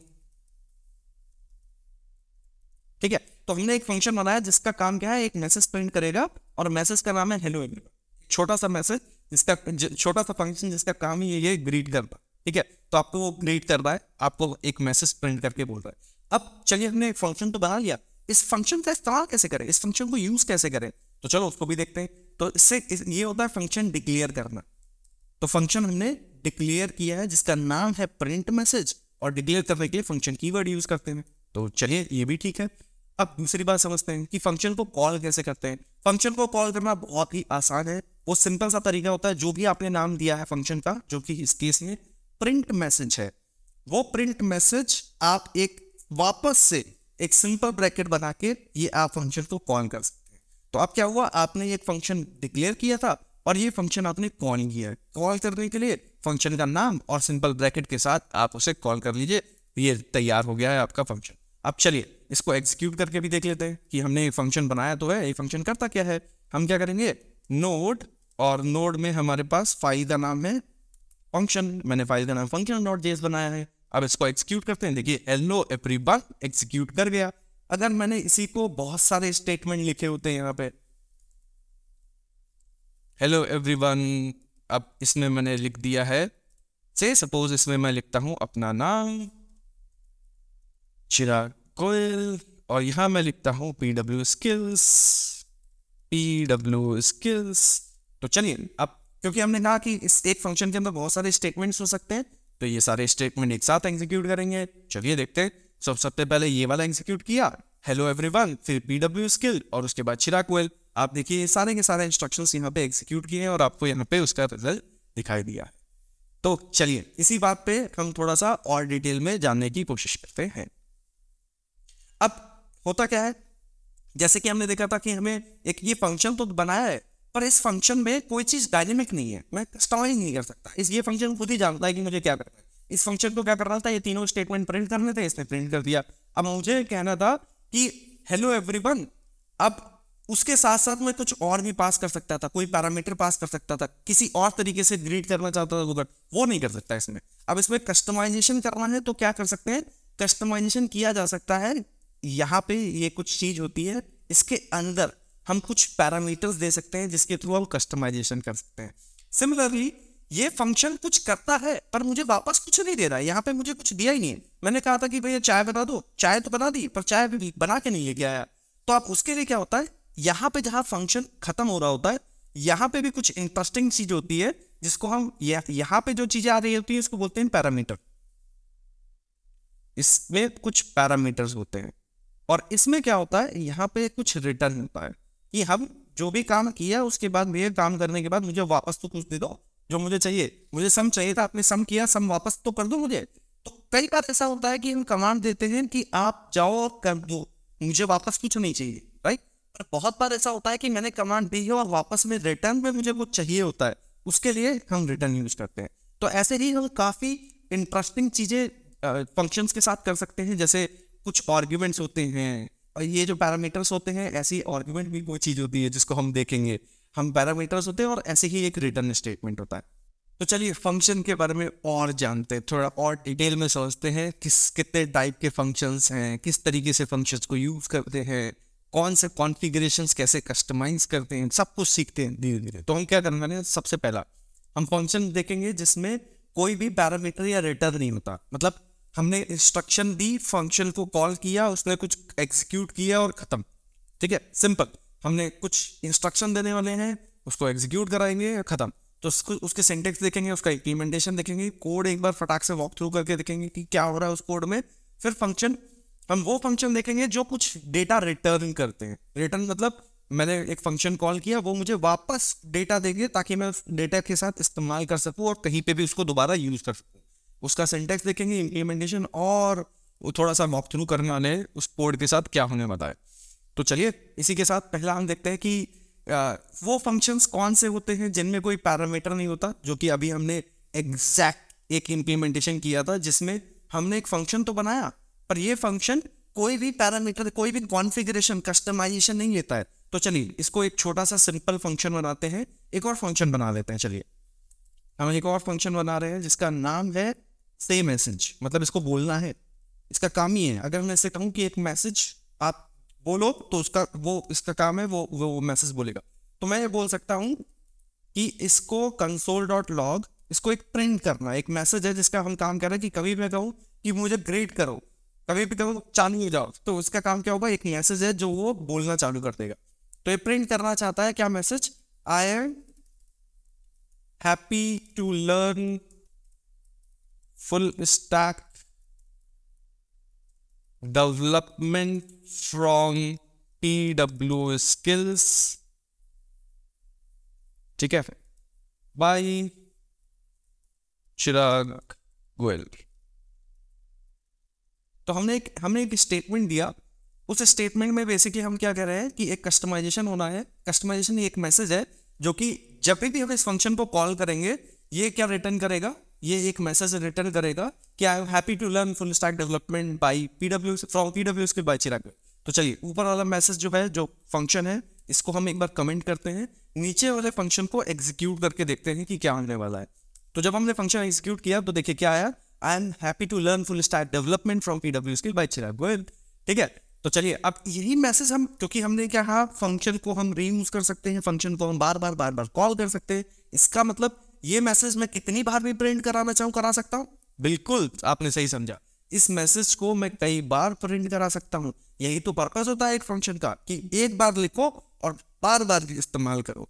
ठीक है, तो हमने एक फंक्शन बनाया जिसका काम क्या है, एक मैसेज प्रिंट करेगा और मैसेज का नाम है हेलो एवरीवन। छोटा सा मैसेज जिसका छोटा सा फंक्शन जिसका काम ही ये ग्रीट करना। ठीक है, तो आपको वो ग्रीट कर रहा है, आपको एक मैसेज प्रिंट करके बोल रहा है। अब चलिए हमने एक फंक्शन तो बना लिया, इस फंक्शन का इस्तेमाल कैसे करें, इस फंक्शन को यूज कैसे करें, तो चलो उसको भी देखते हैं। तो इससे ये होता है फंक्शन डिक्लेयर करना। तो फंक्शन हमने डिक्लेयर किया है जिसका नाम है प्रिंट मैसेज, और डिक्लेयर करने के लिए फंक्शन कीवर्ड यूज करते हैं। तो चलिए ये भी ठीक है। अब दूसरी बात समझते हैं कि फंक्शन को कॉल कैसे करते हैं। फंक्शन को कॉल करना बहुत ही आसान है, वो सिंपल सा तरीका होता है। जो भी आपने नाम दिया है फंक्शन का, जो कि इस केस में प्रिंट मैसेज है, वो प्रिंट मैसेज आप एक वापस से एक सिंपल ब्रैकेट बना के ये आप फंक्शन को कॉल कर सकते हैं। तो अब क्या हुआ, आपने एक फंक्शन डिक्लेयर किया था और ये फंक्शन आपने कॉल किया है। कॉल करने के लिए फंक्शन का नाम और सिंपल ब्रैकेट के साथ आप उसे कॉल कर लीजिए, ये तैयार हो गया है आपका फंक्शन। अब चलिए इसको एग्जीक्यूट करके भी देख लेते हैं कि हमने एक फंक्शन बनाया तो है, ये फंक्शन करता क्या है। हम क्या करेंगे, नोड, और नोड में हमारे पास फाइल का नाम है फंक्शन, मैंने फाइल का नाम function.js बनाया है। अब इसको एग्जीक्यूट करते हैं, देखिए हेलो एवरीवन एग्जीक्यूट कर गया। अगर मैंने इसी को बहुत सारे स्टेटमेंट लिखे होते हैं यहाँ पे, हेलो एवरीवन, अब इसमें मैंने लिख दिया है, से सपोज इसमें मैं लिखता हूं अपना नाम चिराग गोयल, और यहां मैं लिखता हूं PW skills। तो चलिए अब क्योंकि हमने कहा कि इस एक फंक्शन के अंदर बहुत सारे स्टेटमेंट्स हो सकते हैं, तो ये सारे स्टेटमेंट एक साथ एग्जीक्यूट करेंगे। चलिए देखते हैं। सबसे पहले ये वाला एग्जीक्यूट किया, हेलो एवरीवन, फिर PW skill और उसके बाद चिराग गोयल। आप देखिए ये सारे के सारे इंस्ट्रक्शंस यहाँ पे एग्जीक्यूट किए हैं और आपको यहाँ पे उसका रिजल्ट दिखाई दिया है। तो चलिए इसी बात पे हम थोड़ा सा और डिटेल में जानने की कोशिश करते हैं। अब होता क्या है, जैसे कि हमने देखा था कि हमें एक ये फंक्शन तो बनाया है, पर इस फंक्शन में कोई चीज डायनेमिक नहीं है, मैं कस्टमाइज नहीं कर सकता। ये फंक्शन खुद ही जानता है कि मुझे क्या करना है। इस फंक्शन को क्या करना था, ये तीनों स्टेटमेंट प्रिंट करने थे, इसने प्रिंट कर दिया। अब मुझे कहना था कि हेलो एवरीवन, अब उसके साथ साथ मैं कुछ और भी पास कर सकता था, कोई पैरामीटर पास कर सकता था, किसी और तरीके से ग्रीट करना चाहता था तो वो नहीं कर सकता इसमें। अब इसमें कस्टमाइजेशन करना है तो क्या कर सकते हैं, कस्टमाइजेशन किया जा सकता है। यहाँ पे ये कुछ चीज होती है, इसके अंदर हम कुछ पैरामीटर्स दे सकते हैं जिसके थ्रू हम कस्टमाइजेशन कर सकते हैं। सिमिलरली ये फंक्शन कुछ करता है पर मुझे वापस कुछ नहीं दे रहा है, यहाँ पे मुझे कुछ दिया ही नहीं है। मैंने कहा था कि भैया चाय बना दो, चाय तो बना दी पर चाय भी बना के नहीं लेके आया। तो आप उसके लिए क्या होता है, यहाँ पे जहाँ फंक्शन खत्म हो रहा होता है, यहाँ पे भी कुछ इंटरेस्टिंग चीज होती है जिसको हम यहाँ पे जो चीजें आ रही होती है इसको बोलते हैं पैरामीटर। इसमें कुछ पैरामीटर्स होते हैं और इसमें क्या होता है, यहाँ पे कुछ रिटर्न होता है कि हम जो भी काम किया उसके बाद ये काम करने के बाद मुझे वापस तो कुछ दे दो जो मुझे चाहिए। मुझे सम चाहिए था, आपने सम किया, सम वापस तो कर दो मुझे। तो कई बार ऐसा होता है कि हम कमांड देते हैं कि आप जाओ और कर दो, मुझे वापस कुछ नहीं चाहिए, राइट। और बहुत बार ऐसा होता है कि मैंने कमांड दी है और वापस में रिटर्न में मुझे कुछ चाहिए होता है, उसके लिए हम रिटर्न यूज करते हैं। तो ऐसे ही हम काफी इंटरेस्टिंग चीजें फंक्शंस के साथ कर सकते हैं, जैसे कुछ आर्ग्यूमेंट्स होते हैं और ये जो पैरामीटर्स होते हैं, ऐसी आर्ग्यूमेंट भी कोई चीज होती है जिसको हम देखेंगे। हम पैरामीटर्स होते हैं और ऐसे ही एक रिटर्न स्टेटमेंट होता है। तो चलिए फंक्शन के बारे में और जानते हैं, थोड़ा और डिटेल में समझते हैं कितने टाइप के फंक्शंस हैं, किस तरीके से फंक्शंस को यूज करते हैं, कौन से कॉन्फ़िगरेशंस कैसे कस्टमाइज करते हैं, सब कुछ सीखते हैं धीरे धीरे। तो हम क्या करना है, सबसे पहला हम फंक्शन देखेंगे जिसमें कोई भी पैरामीटर या रिटर्न नहीं होता। मतलब हमने इंस्ट्रक्शन दी, फंक्शन को कॉल किया, उसने कुछ एग्जीक्यूट किया और खत्म। ठीक है, सिंपल। हमने कुछ इंस्ट्रक्शन देने वाले हैं, उसको एग्जीक्यूट कराएंगे, खत्म। तो उसके सिंटेक्स देखेंगे, उसका इम्प्लीमेंटेशन देखेंगे, कोड एक बार फटाक से वॉक थ्रू करके देखेंगे कि क्या हो रहा है उस कोड में। फिर फंक्शन, हम वो फंक्शन देखेंगे जो कुछ डेटा रिटर्न करते हैं। रिटर्न मतलब मैंने एक फंक्शन कॉल किया, वो मुझे वापस डेटा देंगे ताकि मैं उस डेटा के साथ इस्तेमाल कर सकूं और कहीं पे भी उसको दोबारा यूज कर सकूं। उसका सिंटेक्स देखेंगे, इम्प्लीमेंटेशन, और वो थोड़ा सा वॉक थ्रू करने वाले उस कोड के साथ क्या होने वाला है। तो चलिए इसी के साथ पहला हम देखते हैं कि वो फंक्शंस कौन से होते हैं जिनमें कोई पैरामीटर नहीं होता, जो कि अभी हमने एग्जैक्ट एक इम्प्लीमेंटेशन किया था जिसमें हमने एक फंक्शन तो बनाया, पर ये फंक्शन कोई भी पैरामीटर, कोई भी कॉन्फ़िगरेशन, कस्टमाइजेशन नहीं लेता है। तो चलिए इसको एक छोटा सा सिंपल फंक्शन बनाते हैं, एक और फंक्शन बना लेते हैं। चलिए हम एक और फंक्शन बना रहे हैं जिसका नाम है से मैसेज, मतलब इसको बोलना है, इसका काम ही है। अगर मैं इसे कहूँ कि एक मैसेज आप बोलो तो इसका काम है वो मैसेज बोलेगा। तो मैं ये बोल सकता हूँ कि इसको console.log, इसको एक प्रिंट करना, एक मैसेज है जिसका हम काम कर रहे हैं कि कभी मैं कहूँ कि मुझे ग्रेड करो, कभी भी कहूँ चालू हो जाओ, तो उसका काम क्या होगा, एक मैसेज है जो वो बोलना चालू कर देगा। तो ये प्रिंट करना चाहता है क्या message, I am happy to learn full stack development from PW skills, ठीक है, बाय चिराग गोयल। तो हमने एक स्टेटमेंट दिया। उस स्टेटमेंट में बेसिकली हम क्या कह रहे हैं कि एक कस्टमाइजेशन होना है। कस्टमाइजेशन एक मैसेज है जो कि जब भी हम इस फंक्शन को कॉल करेंगे ये क्या रिटर्न करेगा, ये एक मैसेज रिटर्न करेगा कि I am happy to learn full stack development by PW from PW skill by Chirag. तो चलिए ऊपर वाला मैसेज जो है, जो फंक्शन है, इसको हम एक बार कमेंट करते हैं, नीचे वाले फंक्शन को एग्जीक्यूट करके देखते हैं कि क्या होने वाला है। तो जब हमने फंक्शन एग्जीक्यूट किया तो देखिए क्या आया, I am happy to learn full stack development from PW skill by Chirag Goyal. ठीक है, तो चलिए अब यही मैसेज हम, क्योंकि हमने क्या कहा, फंक्शन को हम रीयूज कर सकते हैं, फंक्शन को हम बार बार कॉल कर सकते हैं। इसका मतलब ये मैसेज मैं कितनी बार भी प्रिंट कराना चाहूँ करा सकता हूँ। बिल्कुल आपने सही समझा, इस मैसेज को मैं कई बार प्रिंट करा सकता हूँ। यही तो पर्पस होता है एक फंक्शन का, कि एक बार लिखो और बार बार इस्तेमाल करो।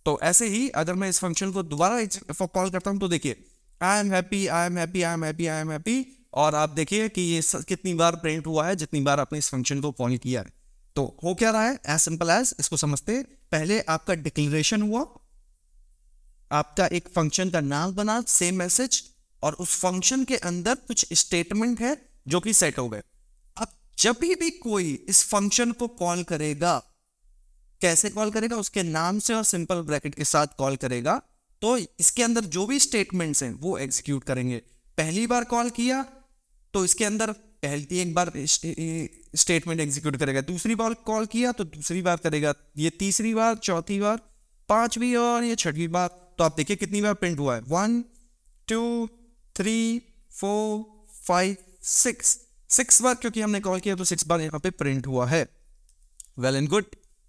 तो ऐसे ही अगर मैं इस फंक्शन को दोबारा कॉल करता हूँ तो देखिए I am happy, I am happy, I am happy, I am happy, और आप देखिए कि ये कितनी बार प्रिंट हुआ है, जितनी बार आपने इस फंक्शन को कॉल किया है। तो हो क्या रहा है, एज सिंपल एज, इसको समझते हैं। पहले आपका डिक्लेरेशन हुआ, आपका एक फंक्शन का नाम बना सेम मैसेज, और उस फंक्शन के अंदर कुछ स्टेटमेंट है जो कि सेट हो गए। अब जब भी कोई इस फंक्शन को कॉल करेगा, कैसे कॉल करेगा, उसके नाम से और सिंपल ब्रैकेट के साथ कॉल करेगा। तो इसके अंदर जो भी स्टेटमेंट्स हैं वो एग्जीक्यूट करेंगे। पहली बार कॉल किया तो इसके अंदर पहली एक बार स्टेटमेंट एग्जीक्यूट करेगा, दूसरी बार कॉल किया तो दूसरी बार करेगा, ये तीसरी बार, चौथी बार, पांचवी और ये छठवीं बार। तो आप देखिए कितनी बार प्रिंट हुआ है, 1 2 3 4 5 6 बार, क्योंकि हमने कॉल किया तो 6 बार यहाँ पे प्रिंट हुआ है। Well and good.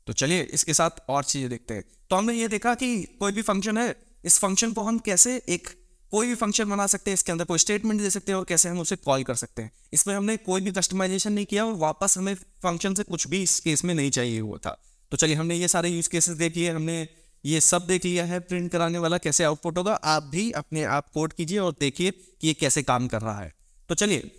तो चलिए इसके साथ और चीजें देखते हैं। तो हमने ये देखा कि कोई भी फंक्शन है, इस फंक्शन को हम कैसे कोई भी फंक्शन बना सकते हैं, इसके अंदर कोई स्टेटमेंट दे सकते हैं और कैसे हम उसे कॉल कर सकते हैं। इसमें हमने कोई भी कस्टमाइजेशन नहीं किया और वापस हमें फंक्शन से कुछ भी इस केस में नहीं चाहिए हुआ था। तो चलिए हमने ये सारे यूज केसेस देख लिए, हमने ये सब देख लिया है, प्रिंट कराने वाला कैसे आउटपुट होगा। आप भी अपने आप कोड कीजिए और देखिए कि ये कैसे काम कर रहा है। तो चलिए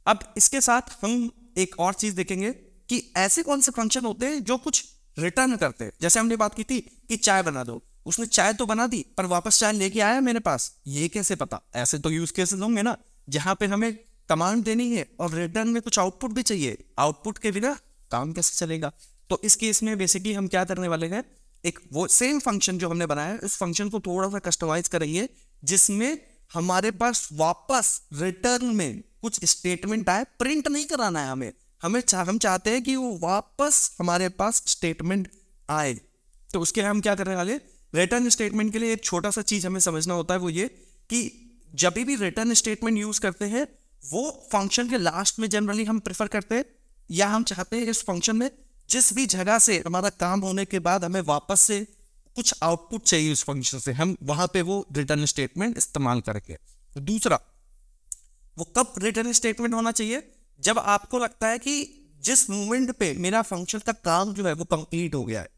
अब इसके साथ हम एक और चीज देखेंगे कि ऐसे कौन से फंक्शन होते हैं जो कुछ रिटर्न करते हैं। जैसे हमने बात की थी कि चाय बना दो, उसने चाय तो बना दी पर वापस चाय लेके आया मेरे पास, ये कैसे पता। ऐसे तो यूज केसेस होंगे ना जहां पे हमें कमांड देनी है और रिटर्न में कुछ आउटपुट भी चाहिए, आउटपुट के बिना काम कैसे चलेगा। तो इस केस में बेसिकली हम क्या करने वाले हैं, एक वो सेम फंक्शन जो हमने बनाया है, उस फंक्शन को थोड़ा सा कस्टमाइज करेंगे जिसमें हमारे पास वापस रिटर्न में कुछ स्टेटमेंट आए। प्रिंट नहीं कराना है हम चाहते हैं कि वो वापस हमारे पास स्टेटमेंट आए। तो उसके लिए हम क्या करने वाले, रिटर्न स्टेटमेंट के लिए एक छोटा सा चीज हमें समझना होता है, वो ये कि जब भी रिटर्न स्टेटमेंट यूज करते हैं वो फंक्शन के लास्ट में जनरली हम प्रेफर करते हैं, या हम चाहते हैं इस फंक्शन में जिस भी जगह से हमारा काम होने के बाद हमें वापस से कुछ आउटपुट चाहिए उस फंक्शन से, हम वहां पे वो रिटर्न स्टेटमेंट इस्तेमाल करेंगे। तो दूसरा, वो कब रिटर्न स्टेटमेंट होना चाहिए, जब आपको लगता है कि जिस मोमेंट पे मेरा फंक्शन का काम जो है वो कंप्लीट हो गया है,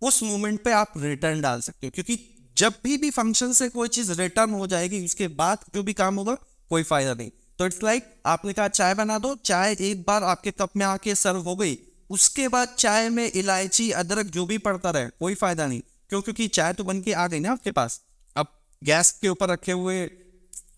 उस मोमेंट पे आप रिटर्न डाल सकते हो। क्योंकि जब भी फंक्शन से कोई चीज रिटर्न हो जाएगी उसके बाद जो भी काम होगा कोई फायदा नहीं। तो इट्स लाइक आपने कहा चाय बना दो, चाय एक बार आपके कप में आके सर्व हो गई, उसके बाद चाय में इलायची अदरक जो भी पड़ता रहे कोई फायदा नहीं। क्योंकि चाय तो बन के आ गई ना आपके पास। अब गैस के ऊपर रखे हुए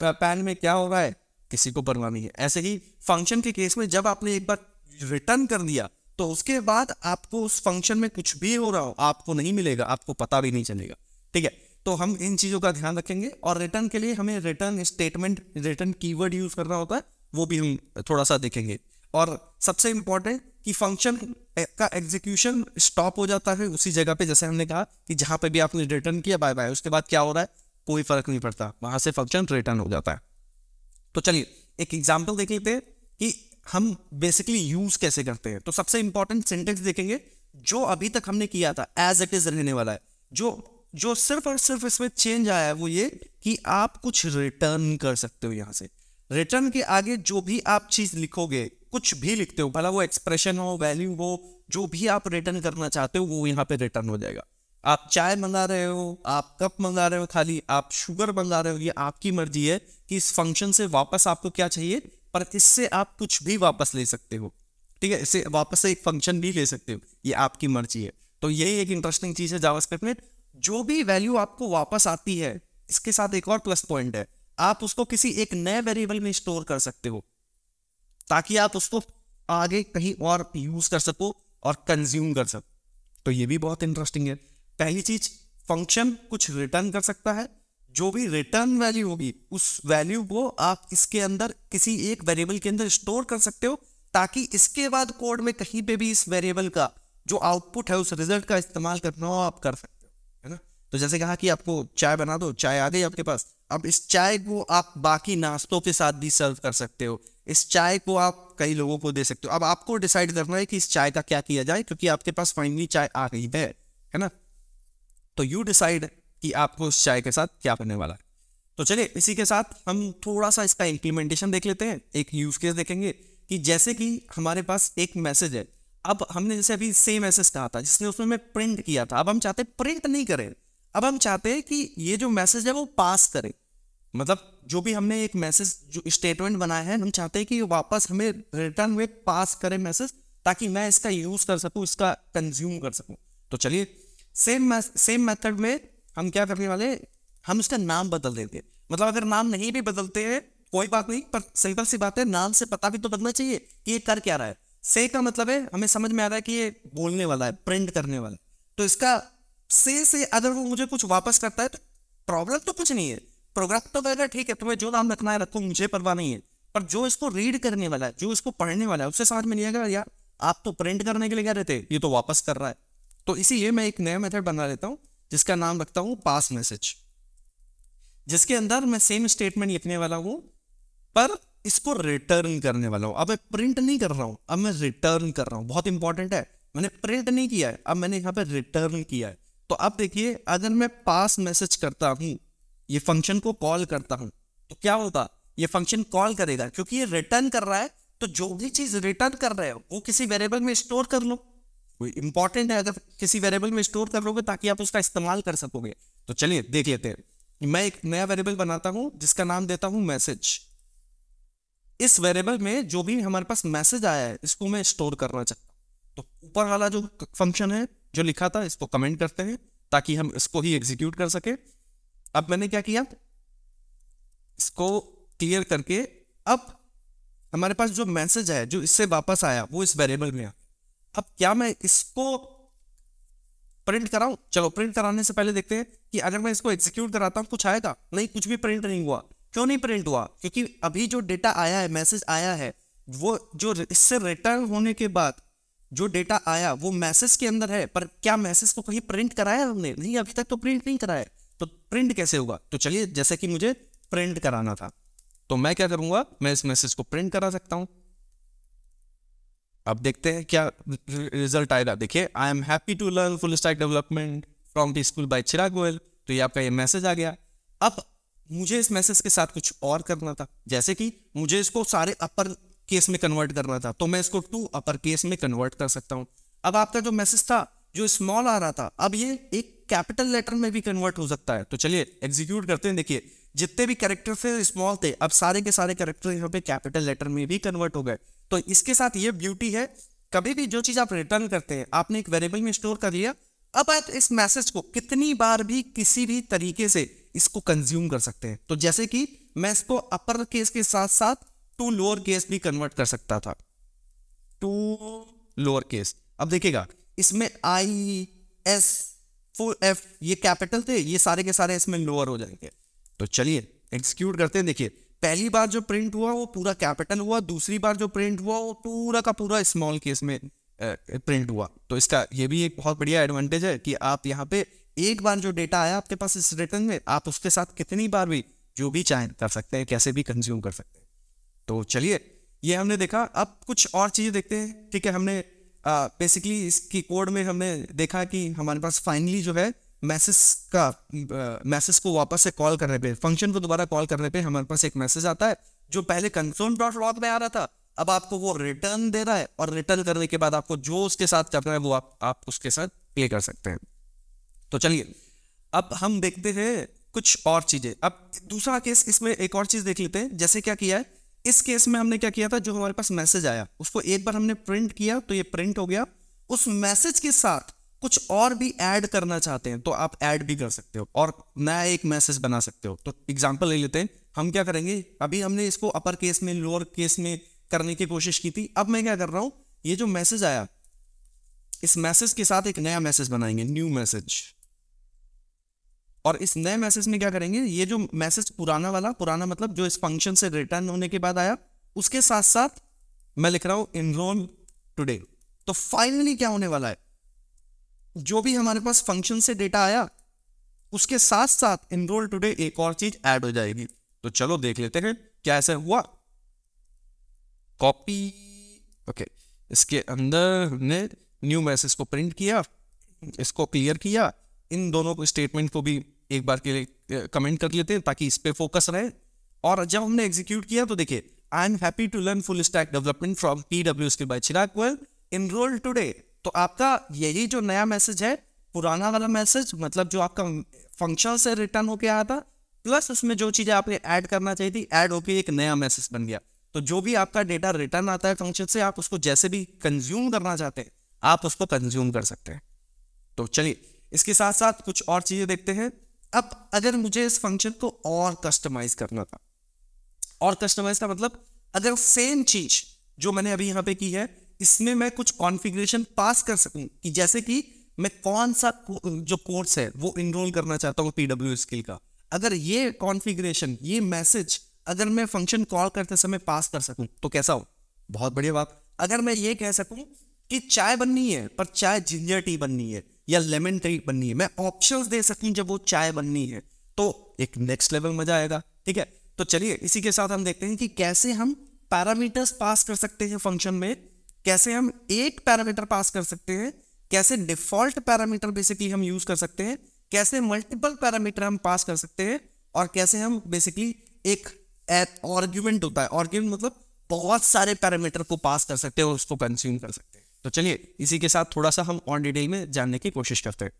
पैन में क्या हो रहा है किसी को परवाह नहीं है। ऐसे ही फंक्शन के केस में जब आपने एक बार रिटर्न कर दिया तो उसके बाद आपको उस फंक्शन में कुछ भी हो रहा हो आपको नहीं मिलेगा, आपको पता भी नहीं चलेगा। ठीक है, तो हम इन चीजों का ध्यान रखेंगे। और रिटर्न के लिए हमें return statement, return keyword use करना होता है, वो भी हम थोड़ा सा देखेंगे। और सबसे इंपॉर्टेंट कि फंक्शन का एग्जीक्यूशन स्टॉप हो जाता है उसी जगह पे, जैसे हमने कहा कि जहां पे भी आपने रिटर्न किया बाय बाय, उसके बाद क्या हो रहा है कोई फर्क नहीं पड़ता, वहां से फंक्शन रिटर्न हो जाता है। तो चलिए एक एग्जांपल देख लेते हैं कि हम बेसिकली यूज कैसे करते हैं। तो सबसे इंपॉर्टेंट सिंटेक्स देखेंगे जो अभी तक हमने किया था एज इट इज रहने वाला है। जो सिर्फ और सिर्फ इसमें चेंज आया है वो ये कि आप कुछ रिटर्न कर सकते हो। यहां से रिटर्न के आगे जो भी आप चीज लिखोगे, कुछ भी लिखते हो, भला वो एक्सप्रेशन हो, वैल्यू हो, जो भी आप रिटर्न करना चाहते हो वो यहाँ पे रिटर्न हो जाएगा। आप चाय मंगा रहे हो, आप कप मंगा रहे हो, खाली आप शुगर मंगा रहे हो, ये आपकी मर्जी है कि इस फंक्शन से वापस आपको क्या चाहिए, पर इससे आप कुछ भी वापस ले सकते हो। ठीक है, इससे वापस से एक फंक्शन भी ले सकते हो, ये आपकी मर्जी है। तो यही एक इंटरेस्टिंग चीज है जावास्क्रिप्ट में, जो भी वैल्यू आपको वापस आती है इसके साथ एक और प्लस पॉइंट है, आप उसको किसी एक नए वेरिएबल में स्टोर कर सकते हो ताकि आप उसको आगे कहीं और यूज कर सको और कंज्यूम कर सको। तो ये भी बहुत इंटरेस्टिंग है। पहली चीज, फंक्शन कुछ रिटर्न कर सकता है, जो भी रिटर्न वैल्यू होगी उस वैल्यू को आप इसके अंदर किसी एक वेरिएबल के अंदर स्टोर कर सकते हो ताकि इसके बाद कोड में कहीं पे भी इस वेरिएबल का जो आउटपुट है उस रिजल्ट का इस्तेमाल करना हो आप कर सकते हो, है ना। तो जैसे कहा कि आपको चाय बना दो, चाय आ गई आपके पास, अब इस चाय को आप बाकी नाश्तों के साथ भी सर्व कर सकते हो, इस चाय को आप कई लोगों को दे सकते हो। अब आपको डिसाइड करना है कि इस चाय का क्या किया जाए, क्योंकि आपके पास फाइनली चाय आ गई है ना। तो यू डिसाइड कि आपको उस चाय के साथ क्या करने वाला है। तो चलिए इसी के साथ हम थोड़ा सा इसका इंप्लीमेंटेशन देख लेते हैं। एक यूज केस देखेंगे कि जैसे कि हमारे पास एक मैसेज है, अब हमने जैसे अभी सेम मैसेज कहा था जिसने उसमें मैं प्रिंट किया था, अब हम चाहते हैं प्रिंट नहीं करें, अब हम चाहते हैं कि ये जो मैसेज है वो पास करे। मतलब जो भी हमने एक मैसेज जो स्टेटमेंट बनाया है, हम चाहते हैं कि वापस हमें रिटर्न में पास करे मैसेज, ताकि मैं इसका यूज कर सकूं, इसका कंज्यूम कर सकूं। तो चलिए सेम मेथड में हम क्या करने वाले, हम इसका नाम बदल देते हैं। मतलब अगर नाम नहीं भी बदलते हैं कोई बात नहीं, पर सिंपल सी बात है नाम से पता भी तो लगना चाहिए कि ये कर क्या रहा है। से का मतलब है हमें समझ में आ रहा है कि ये बोलने वाला है, प्रिंट करने वाला है। तो इसका से अगर वो मुझे कुछ वापस करता है तो प्रॉब्लम तो कुछ नहीं है, प्रोग्राम तो कहता है ठीक है तुम्हें जो नाम रखना है रखो, मुझे परवाह नहीं है। पर जो इसको रीड करने वाला है, जो इसको पढ़ने वाला है, उससे समझ में नहीं आएगा यार आप तो प्रिंट करने के लिए कह रहे थे, ये तो वापस कर रहा है। तो इसीलिए मैं एक नया मेथड बना लेता हूं जिसका नाम रखता हूं पास मैसेज, जिसके अंदर मैं सेम स्टेटमेंट लिखने वाला हूं पर इसको रिटर्न करने वाला हूं। अब मैं प्रिंट नहीं कर रहा हूं, अब मैं रिटर्न कर रहा हूं। बहुत इंपॉर्टेंट है, मैंने प्रिंट नहीं किया है, अब मैंने यहां पे रिटर्न किया है। तो अब देखिए अगर मैं पास मैसेज करता हूं, ये फंक्शन को कॉल करता हूं, तो क्या होता, ये फंक्शन कॉल करेगा क्योंकि ये रिटर्न कर रहा है। तो जो भी चीज रिटर्न कर रहे हो वो किसी वेरिएबल में स्टोर कर लो। इंपॉर्टेंट है, अगर किसी वेरिएबल में स्टोर कर लोगे ताकि आप उसका इस्तेमाल कर सकोगे। तो चलिए देख लेते हैं। मैं एक नया वेरिएबल बनाता हूं जिसका नाम देता हूं मैसेज। इस वेरिएबल में जो भी हमारे पास मैसेज आया है इसको मैं स्टोर करना चाहता हूं। तो ऊपर वाला जो फंक्शन है जो लिखा था इसको कमेंट करते हैं ताकि हम इसको ही एग्जीक्यूट कर सके। अब मैंने क्या किया, इसको क्लियर करके अब हमारे पास जो मैसेज है जो इससे वापस आया वो इस वेरिएबल में आ। अब क्या मैं इसको प्रिंट कराऊं? चलो प्रिंट कराने से पहले देखते हैं कि अगर मैं इसको एग्जीक्यूट कराता हूं कुछ आएगा? नहीं, कुछ भी प्रिंट नहीं हुआ। क्यों नहीं प्रिंट हुआ? क्योंकि अभी जो डेटा आया है, मैसेज आया है, वो जो इससे रिटर्न होने के बाद जो डेटा आया वो मैसेज के अंदर है, पर क्या मैसेज को कहीं प्रिंट कराया हमने? नहीं, अभी तक तो प्रिंट नहीं कराया। तो प्रिंट कैसे होगा? तो चलिए जैसे कि मुझे प्रिंट कराना था तो मैं क्या करूंगा, मैं इस मैसेज को प्रिंट करा सकता हूं। अब देखते हैं क्या रिजल्ट आएगा। देखिए, I am happy to learn full stack development from T school by Chirag Goyal. तो ये आपका ये मैसेज आ गया। अब मुझे इस मैसेज के साथ कुछ और करना था, जैसे कि मुझे इसको सारे अपर केस में कन्वर्ट करना था, तो मैं इसको टू अपर केस में कन्वर्ट कर सकता हूं। अब आपका जो मैसेज था जो स्मॉल आ रहा था, अब ये एक कैपिटल लेटर में भी कन्वर्ट हो सकता है। तो चलिए एग्जीक्यूट करते हैं। देखिए जितने भी कैरेक्टर थे स्मॉल थे, अब सारे के सारे कैरेक्टर यहाँ पे कैपिटल लेटर में भी कन्वर्ट हो गए। तो इसके साथ ये ब्यूटी है, कभी भी जो चीज आप रिटर्न करते हैं आपने एक वेरिएबल में स्टोर कर लिया, अब आप इस मैसेज को कितनी बार भी किसी भी तरीके से इसको कंज्यूम कर सकते हैं। तो जैसे कि मैं इसको अपर केस के साथ साथ टू लोअर केस भी कन्वर्ट कर सकता था, टू लोअर केस। अब देखिएगा इसमें आई एस फुल एफ ये कैपिटल थे, ये सारे के सारे इसमें लोअर हो जाएंगे। तो चलिए एग्जीक्यूट करते हैं। देखिए पहली बार जो प्रिंट हुआ वो पूरा कैपिटल हुआ, दूसरी बार जो प्रिंट हुआ वो पूरा का पूरा स्मॉल केस में प्रिंट हुआ। तो इसका ये भी एक बहुत बढ़िया एडवांटेज है कि आप यहाँ पे एक बार जो डेटा आया आपके पास इस रिटर्न में, आप उसके साथ कितनी बार भी जो भी चाहें कर सकते हैं, कैसे भी कंज्यूम कर सकते हैं। तो चलिए ये हमने देखा, अब कुछ और चीजें देखते हैं। ठीक है, हमने बेसिकली इसकी कोड में हमने देखा कि हमारे पास फाइनली जो है मैसेज को वापस से कॉल करने पे, फंक्शन को दोबारा कॉल करने पे हमारे पास एक मैसेज आता है जो पहले console.log में आ रहा था, अब आपको वो रिटर्न दे रहा है, और रिटर्न करने के बाद आपको जो उसके साथ करना है वो आप उसके साथ प्ले कर सकते हैं। तो चलिए अब हम देखते हैं कुछ और चीजें। अब दूसरा केस, इसमें एक और चीज देख लेते हैं। जैसे क्या किया है इस केस में, हमने क्या किया था, जो हमारे पास मैसेज आया उसको एक बार हमने प्रिंट किया तो ये प्रिंट हो गया। उस मैसेज के साथ कुछ और भी ऐड करना चाहते हैं तो आप ऐड भी कर सकते हो और नया एक मैसेज बना सकते हो। तो एग्जांपल ले लेते हैं, हम क्या करेंगे, अभी हमने इसको अपर केस में लोअर केस में करने की कोशिश की थी, अब मैं क्या कर रहा हूं, ये जो मैसेज आया इस मैसेज के साथ एक नया मैसेज बनाएंगे, न्यू मैसेज। और इस नए मैसेज में क्या करेंगे, ये जो मैसेज पुराना मतलब जो इस फंक्शन से रिटर्न होने के बाद आया, उसके साथ साथ मैं लिख रहा हूं इनरोल टुडे। तो फाइनली क्या होने वाला है, जो भी हमारे पास फंक्शन से डेटा आया उसके साथ साथ इनरोल टुडे एक और चीज ऐड हो जाएगी। तो चलो देख लेते हैं क्या ऐसा हुआ। कॉपी, ओके, इसके अंदर हमने न्यू मैसेज को प्रिंट किया, इसको क्लियर किया, इन दोनों को स्टेटमेंट को भी एक बार के लिए कमेंट कर लेते हैं ताकि इस पे फोकस रहे। और जब हमने एग्जीक्यूट किया तो देखिए, I am happy to learn full stack development from PW skill by Chirag Goyal, enrol today. तो आपका यही जो नया मैसेज है, पुराना वाला मैसेज मतलब जो आपका फंक्शन से रिटर्न होके आया था, प्लस उसमें जो चीजें आपने ऐड करना चाहिए थी ऐड होके एक नया मैसेज बन गया। तो जो भी आपका डेटा रिटर्न आता है फंक्शन से, आप उसको जैसे भी कंज्यूम करना चाहते हैं आप उसको कंज्यूम कर सकते हैं। तो चलिए इसके साथ साथ कुछ और चीजें देखते हैं। अब अगर मुझे इस फंक्शन को और कस्टमाइज करना था, और कस्टमाइज का मतलब अगर सेम चीज जो मैंने अभी यहां पे की है इसमें मैं कुछ कॉन्फ़िगरेशन पास कर सकूं, कि जैसे कि मैं कौन सा जो कोर्स है वो इनरोल करना चाहता हूं PW स्किल का, अगर ये कॉन्फ़िगरेशन, ये मैसेज अगर मैं फंक्शन कॉल करते समय पास कर सकूं तो कैसा हो, बहुत बढ़िया बात। अगर मैं ये कह सकूं कि चाय बननी है पर चाय जिंजर टी बननी है या लेमन टी बननी है, मैं ऑप्शंस दे सकूं जब वो चाय बननी है, तो एक नेक्स्ट लेवल मजा आएगा। ठीक है, तो चलिए इसी के साथ हम देखते हैं कि कैसे हम पैरामीटर्स पास कर सकते हैं फंक्शन में, कैसे हम एक पैरामीटर पास कर सकते हैं, कैसे डिफॉल्ट पैरामीटर बेसिकली हम यूज कर सकते हैं, कैसे मल्टीपल पैरामीटर हम पास कर सकते हैं, और कैसे हम बेसिकली एक आर्ग्यूमेंट होता है, आर्ग्यूमेंट मतलब बहुत सारे पैरामीटर को पास कर सकते हैं और उसको कंज्यूम कर सकते हैं। तो चलिए इसी के साथ थोड़ा सा हम और डिटेल में जानने की कोशिश करते हैं।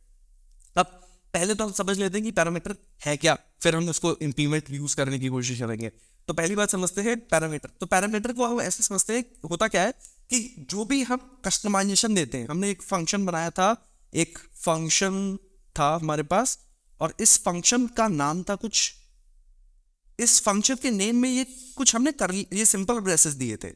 अब पहले तो हम समझ लेते हैं कि पैरामीटर है क्या, फिर हम उसको इंप्लीमेंट यूज करने की कोशिश करेंगे। तो पहली बात समझते हैं पैरामीटर। तो पैरामीटर को हम ऐसे समझते हैं, होता क्या है कि जो भी हम कस्टमाइजेशन देते हैं, हमने एक फंक्शन बनाया था, एक फंक्शन था हमारे पास, और इस फंक्शन का नाम था कुछ, इस फंक्शन के नेम में ये कुछ हमने ये सिंपल ब्रेसेस दिए थे।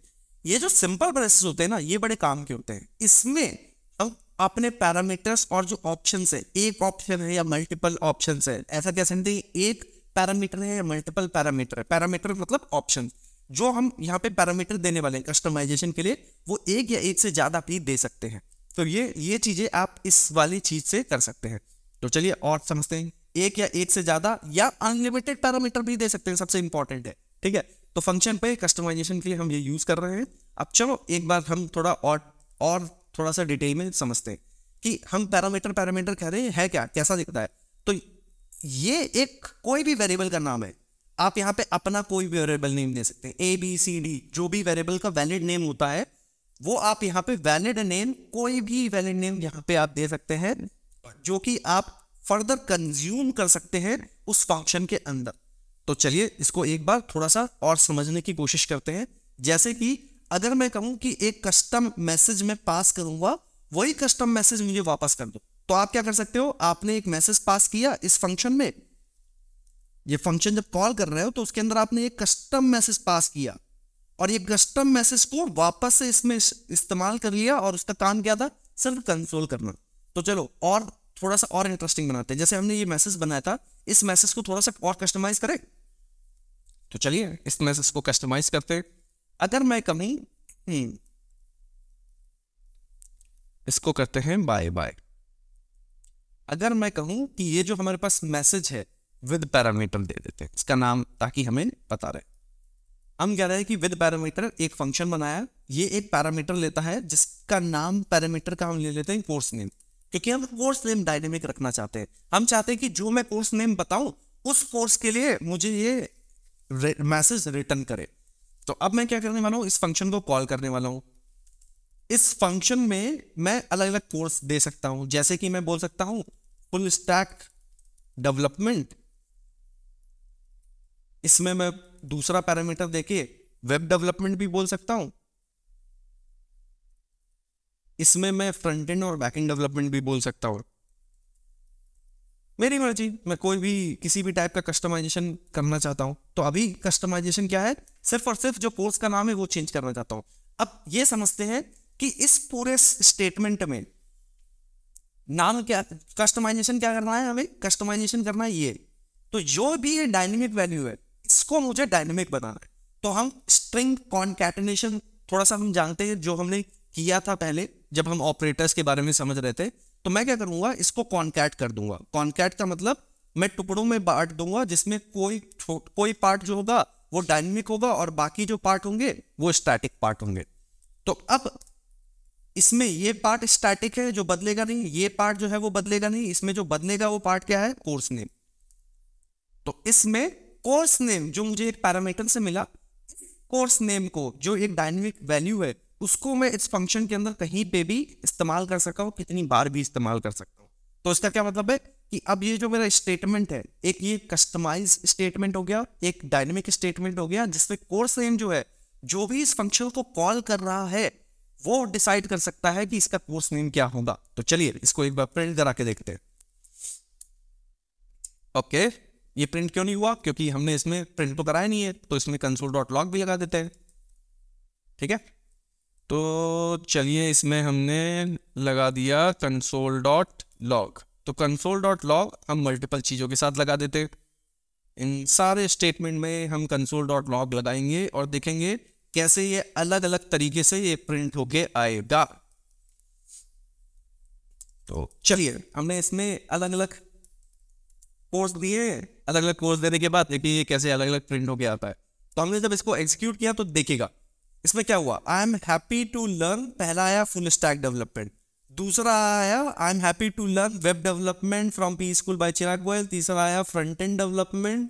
ये जो सिंपल ब्रेसेस होते हैं ना, ये बड़े काम के होते हैं। इसमें हम अपने पैरामीटर्स और जो ऑप्शंस है, एक ऑप्शन है या मल्टीपल ऑप्शंस है, ऐसा कह सकते हैं एक पैरामीटर है या मल्टीपल पैरामीटर है। पैरामीटर मतलब ऑप्शन, जो हम यहाँ पे पैरामीटर देने वाले हैं कस्टमाइजेशन के लिए, वो एक या एक से ज्यादा भी दे सकते हैं। तो ये चीजें आप इस वाली चीज से कर सकते हैं। तो चलिए और समझते हैं, एक या एक से ज्यादा या अनलिमिटेड पैरामीटर भी दे सकते हैं, सबसे इंपॉर्टेंट है। ठीक है, तो फंक्शन पे कस्टमाइजेशन के लिए हम ये यूज कर रहे हैं। अब चलो एक बार हम थोड़ा और थोड़ा सा डिटेल में समझते हैं कि हम पैरामीटर कह रहे हैं क्या, कैसा दिखता है। तो ये एक कोई भी वेरिएबल का नाम है, आप यहाँ पे अपना कोई भी वेरिएबल नेम दे सकते हैं, ABCD जो भी वेरिएबल का वैलिड नेम होता है वो आप यहाँ पे वैलिड नेम, कोई भी वैलिड नेम यहाँ पे आप दे सकते हैं, जो कि आप फर्दर कंज्यूम कर सकते हैं उस फंक्शन के अंदर। तो चलिए इसको एक बार थोड़ा सा और समझने की कोशिश करते हैं। जैसे कि अगर मैं कहूं कि एक कस्टम मैसेज में पास करूंगा, वही कस्टम मैसेज मुझे वापस कर दो, तो आप क्या कर सकते हो, आपने एक मैसेज पास किया इस फंक्शन में, ये फंक्शन जब कॉल कर रहे हो तो उसके अंदर आपने एक कस्टम मैसेज पास किया, और ये कस्टम मैसेज को वापस से इसमें इस्तेमाल कर लिया, और उसका काम क्या था, सिर्फ कंसोल करना। तो चलो और थोड़ा सा और इंटरेस्टिंग बनाते हैं। जैसे हमने ये मैसेज बनाया था, इस मैसेज को थोड़ा सा और कस्टमाइज करें। तो चलिए इस मैसेज को कस्टमाइज करते हैं। अगर मैं कहूँ इसको करते हैं बाय बाय। अगर मैं कहूँ कि ये जो हमारे पास मैसेज है विद पैरामीटर दे देते हैं इसका नाम, ताकि हमें पता रहे। हम कह रहे हैं कि विद पैरामीटर एक फंक्शन बनाया, ये एक पैरामीटर लेता है जिसका नाम पैरामीटर का हम ले लेते हैं कोर्स नेम, क्योंकि हम कोर्स नेम डायनेमिक रखना चाहते हैं। हम चाहते हैं कि जो मैं कोर्स नेम बताऊं उस कोर्स के लिए मुझे ये मैसेज रिटर्न करे। तो अब मैं क्या करने वाला हूं, इस फंक्शन को कॉल करने वाला हूं। इस फंक्शन में मैं अलग अलग कोर्स दे सकता हूं, जैसे कि मैं बोल सकता हूं फुल स्टैक डेवलपमेंट, इसमें मैं दूसरा पैरामीटर देके वेब डेवलपमेंट भी बोल सकता हूं, इसमें मैं फ्रंट एंड और बैक एंड डेवलपमेंट भी बोल सकता हूं। मेरी मर्जी, मैं कोई भी किसी भी टाइप का कस्टमाइजेशन करना चाहता हूं। तो अभी कस्टमाइजेशन क्या है, सिर्फ और सिर्फ जो कोर्स का नाम है वो चेंज करना चाहता हूं। अब ये समझते हैं कि इस पूरे स्टेटमेंट में नाम क्या, कस्टमाइजेशन क्या करना है, हमें कस्टमाइजेशन करना है ये। तो जो भी ये डायनेमिक वैल्यू है इसको मुझे डायनेमिक बनाना है। तो हम स्ट्रिंग कॉन्कैटिनेशन थोड़ा सा हम जानते हैं, जो हमने किया था पहले जब हम ऑपरेटर्स के बारे में समझ रहे थे। तो मैं क्या करूंगा, इसको कॉन्कैट कर दूंगा। कॉन्कैट का मतलब मैं टुकड़ों में बांट दूंगा, जिसमें कोई पार्ट जो होगा वो डायनेमिक होगा और बाकी जो पार्ट होंगे वो स्टैटिक पार्ट होंगे। तो अब इसमें ये पार्ट स्टैटिक है जो बदलेगा नहीं, ये पार्ट जो है वो बदलेगा नहीं, इसमें जो बदलेगा वो पार्ट क्या है, कोर्स नेम। तो इसमें कोर्स नेम जो मुझे एक पैरामीटर से मिला, कोर्स नेम को जो एक डायनेमिक वैल्यू है उसको मैं इस फंक्शन के अंदर कहीं पे भी इस्तेमाल कर सकता हूँ, कितनी बार भी इस्तेमाल कर सकता हूँ। तो इसका क्या मतलब है कि अब ये जो मेरा स्टेटमेंट है, एक ये कस्टमाइज स्टेटमेंट हो गया, एक डायनेमिक स्टेटमेंट हो गया, जिसमें कोर्स नेम जो है, जो भी इस फंक्शन को कॉल कर रहा है वो डिसाइड कर सकता है कि इसका कोर्स नेम क्या होगा। तो चलिए इसको एक बार प्रिंट करा के देखते हैं। ओके, ये प्रिंट क्यों नहीं हुआ, क्योंकि हमने इसमें प्रिंट तो कराया नहीं है। तो इसमें console.log भी लगा देते हैं, ठीक है। तो चलिए इसमें हमने लगा दिया console.log। तो console.log हम मल्टीपल चीज़ों के साथ लगा देते हैं। इन सारे स्टेटमेंट में हम console.log लगाएंगे और देखेंगे कैसे ये अलग अलग तरीके से ये प्रिंट होके आएगा। तो चलिए हमने इसमें अलग अलग कोर्स दिए, अलग अलग कोर्स देने के बाद देखिए ये कैसे अलग अलग प्रिंट होके आता है। तो हमने जब इसको एग्जीक्यूट किया तो देखिएगा इसमें क्या हुआ, I am happy to learn, पहला आया फुल स्टैक डेवलपमेंट, दूसरा आया I am happy to learn web development from P school by Chirag Goyal, तीसरा आया front end development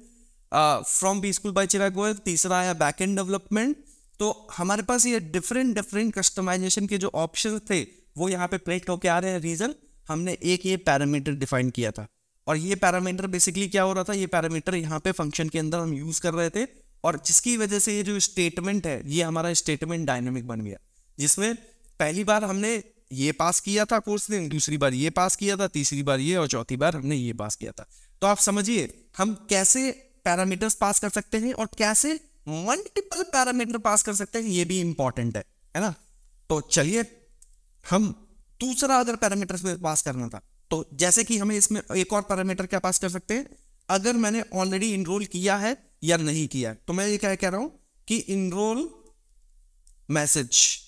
from P school by Chirag Goyal, तीसरा आया बैक एंड डेवलपमेंट। तो हमारे पास ये डिफरेंट कस्टमाइजेशन के जो ऑप्शन थे वो यहाँ पे प्रिंट होके आ रहे हैं। रीजन, हमने एक ये पैरामीटर डिफाइन किया था और ये पैरामीटर बेसिकली क्या हो रहा था, ये पैरामीटर यहाँ पे फंक्शन के अंदर हम यूज कर रहे थे और जिसकी वजह से ये जो स्टेटमेंट है ये हमारा स्टेटमेंट डायनेमिक बन गया, जिसमें पहली बार हमने ये पास किया था कोर्स नेम, दूसरी बार ये पास किया था, तीसरी बार ये और चौथी बार हमने ये पास किया था। तो आप समझिए हम कैसे पैरामीटर्स पास कर सकते हैं और कैसे मल्टीपल पैरामीटर पास कर सकते हैं, ये भी इंपॉर्टेंट है ना। तो चलिए हम दूसरा अगर पैरामीटर पास करना था तो जैसे कि हमें इसमें एक और पैरामीटर क्या पास कर सकते हैं, अगर मैंने ऑलरेडी इनरोल किया है या नहीं किया है। तो मैं ये क्या कह रहा हूं कि इनरोल मैसेज,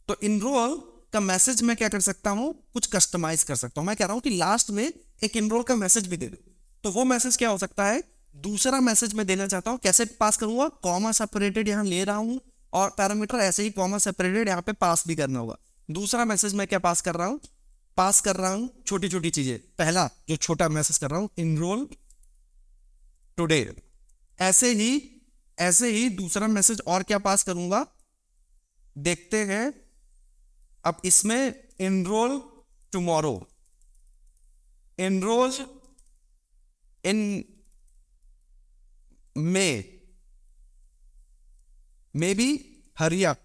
तो इनरोल का मैसेज मैं क्या कर सकता हूं, कुछ कस्टमाइज कर सकता हूं। मैं कह रहा हूं कि लास्ट में एक इनरोल का मैसेज भी दे दो। तो वो मैसेज क्या हो सकता है, दूसरा मैसेज मैं देना चाहता हूं, कैसे पास करूंगा, कॉमा सेपरेटेड यहां ले रहा हूं और पैरामीटर ऐसे ही कॉमा सेपरेटेड यहां पे पास भी करना होगा। दूसरा मैसेज मैं क्या पास कर रहा हूं, पास कर रहा हूं छोटी छोटी चीजें। पहला जो छोटा मैसेज कर रहा हूं इनरोल टुडे, ऐसे ही दूसरा मैसेज और क्या पास करूंगा देखते हैं। अब इसमें enrol tomorrow, enrol in maybe hurry up,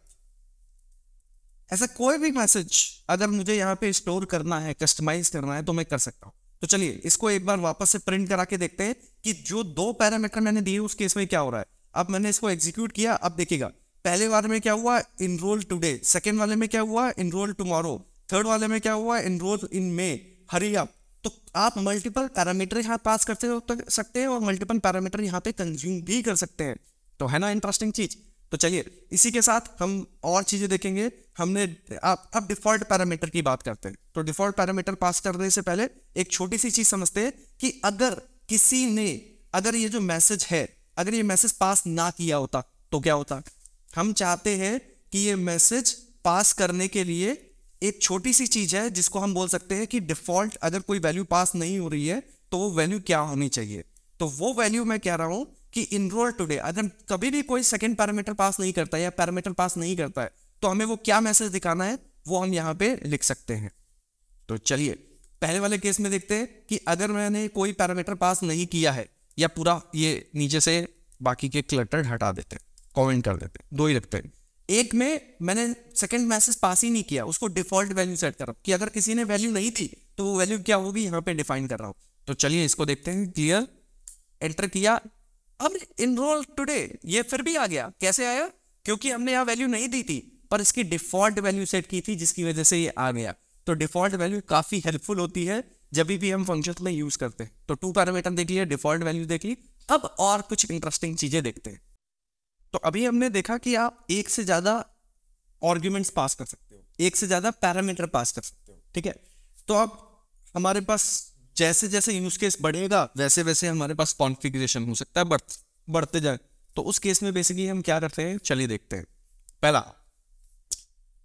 ऐसा कोई भी मैसेज अगर मुझे यहां पे स्टोर करना है, कस्टमाइज करना है तो मैं कर सकता हूं। तो चलिए इसको एक बार वापस से प्रिंट करा के देखते हैं कि जो दो पैरामीटर मैंने दिए उस केस में क्या हो रहा है। अब मैंने इसको एग्जीक्यूट किया, अब देखिएगा पहले वाले में क्या हुआ, इनरोल टुडे, सेकेंड वाले में क्या हुआ, इनरोल टुमारो, थर्ड वाले में क्या हुआ, enrol in may hurry up. तो आप मल्टीपल पैरामीटर यहाँ पास करते हो सकते हैं और मल्टीपल पैरामीटर यहाँ पे कंज्यूम भी कर सकते हैं। तो है ना इंटरेस्टिंग चीज। तो चलिए इसी के साथ हम और चीजें देखेंगे। हमने अब डिफॉल्ट पैरामीटर की बात करते हैं। तो डिफॉल्ट पैरामीटर पास करने से पहले एक छोटी सी चीज समझते हैं कि अगर किसी ने अगर ये जो मैसेज है अगर ये मैसेज पास ना किया होता तो क्या होता। हम चाहते हैं कि ये मैसेज पास करने के लिए एक छोटी सी चीज है जिसको हम बोल सकते हैं कि डिफॉल्ट अगर कोई वैल्यू पास नहीं हो रही है तो वो वैल्यू क्या होनी चाहिए। तो वो वैल्यू मैं कह रहा हूं कि इनरोल टुडे अगर कभी भी कोई सेकंड पैरामीटर पास नहीं करता या पैरामीटर पास नहीं करता है तो हमें वो क्या मैसेज दिखाना है वो हम यहाँ पे लिख सकते हैं। तो चलिए पहले वाले केस में देखते हैं कि अगर मैंने कोई पैरामीटर पास नहीं किया है या पूरा ये नीचे से बाकी के क्लटर हटा देते हैं, कमेंट कर देते हैं, दो ही रखते हैं। एक में मैंने सेकंड मैसेज पास ही नहीं किया, उसको डिफॉल्ट वैल्यू सेट कर रहा हूं कि अगर किसी ने वैल्यू नहीं थी तो वो वैल्यू क्या होगी यहाँ पे डिफाइन कर रहा हूं। तो चलिए इसको देखते हैं। क्लियर, एंटर किया। अब इनरोल टुडे ये फिर भी आ गया। कैसे आया? क्योंकि हमने यहाँ वैल्यू नहीं दी थी पर इसकी डिफॉल्ट वैल्यू सेट की थी जिसकी वजह से ये आ गया। तो डिफॉल्ट वैल्यू काफी हेल्पफुल होती है जब भी हम फंक्शंस में यूज करते हैं। तो 2 पैरामीटर देख लिया, डिफॉल्ट वैल्यू देख ली। अब और कुछ इंटरेस्टिंग चीजें देखते हैं। तो अभी हमने देखा कि आप एक से ज्यादा आर्ग्यूमेंट्स पास कर सकते हो, एक से ज्यादा पैरामीटर पास कर सकते हो, ठीक है। तो अब हमारे पास जैसे जैसे यूज केस बढ़ेगा वैसे वैसे हमारे पास कॉन्फ़िगरेशन हो सकता है बढ़ते जाए। तो उस केस में बेसिकली हम क्या करते हैं, चलिए देखते हैं। पहला,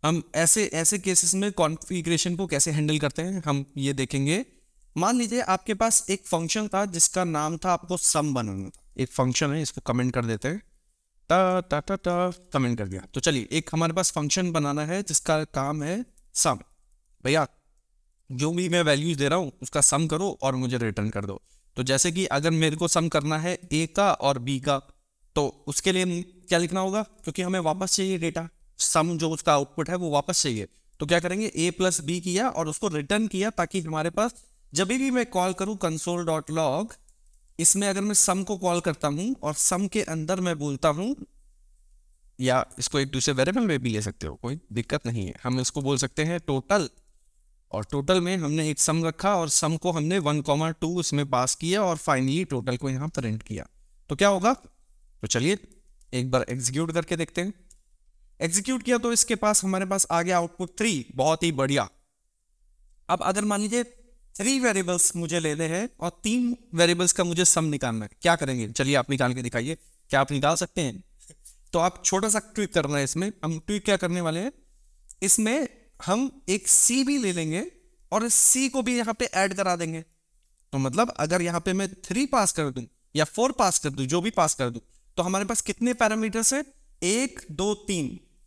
हम ऐसे केसेस में कॉन्फ़िगरेशन को कैसे हैंडल करते हैं हम ये देखेंगे। मान लीजिए आपके पास एक फंक्शन था जिसका नाम था, आपको सम बनाना था। एक फंक्शन है, इसको कमेंट कर देते हैं। कमेंट कर दिया। तो चलिए एक हमारे पास फंक्शन बनाना है जिसका काम है सम। भैया जो भी मैं वैल्यूज दे रहा हूँ उसका सम करो और मुझे रिटर्न कर दो। तो जैसे कि अगर मेरे को सम करना है ए का और बी का तो उसके लिए क्या लिखना होगा, क्योंकि हमें वापस चाहिए डेटा, सम जो उसका आउटपुट है वो वापस चाहिए। तो क्या करेंगे, ए प्लस बी किया और उसको रिटर्न किया ताकि हमारे पास जब भी मैं कॉल करूं console.log, इसमें अगर मैं सम को कॉल करता हूं और सम के अंदर मैं बोलता हूं, या इसको एक दूसरे वेरिएबल में भी ले सकते हो, कोई दिक्कत नहीं है। हम इसको बोल सकते हैं टोटल, और टोटल में हमने एक सम रखा और सम को हमने 1,2 उसमें पास किया और फाइनली टोटल को यहाँ प्रिंट किया। तो क्या होगा, तो चलिए एक बार एग्जीक्यूट करके देखते हैं। एग्जीक्यूट किया तो इसके पास हमारे पास आ गया आउटपुट 3, बहुत ही बढ़िया। अब अगर मान लीजिए 3 वेरिएबल्स मुझे लेने हैं और 3 वेरिएबल्स का मुझे सम निकालना है, क्या करेंगे, चलिए आप निकाल के दिखाइए। क्या आप निकाल सकते हैं? तो आप छोटा सा ट्विक करना है इसमें। हम ट्विक क्या करने वाले हैं, इसमें हम एक सी भी ले लेंगे और इस सी को भी यहाँ पे ऐड करा देंगे। तो मतलब अगर यहाँ पे मैं 3 पास कर दूं या 4 पास कर दूं, जो भी पास कर दूं, तो हमारे पास कितने पैरामीटर्स हैं, 1 2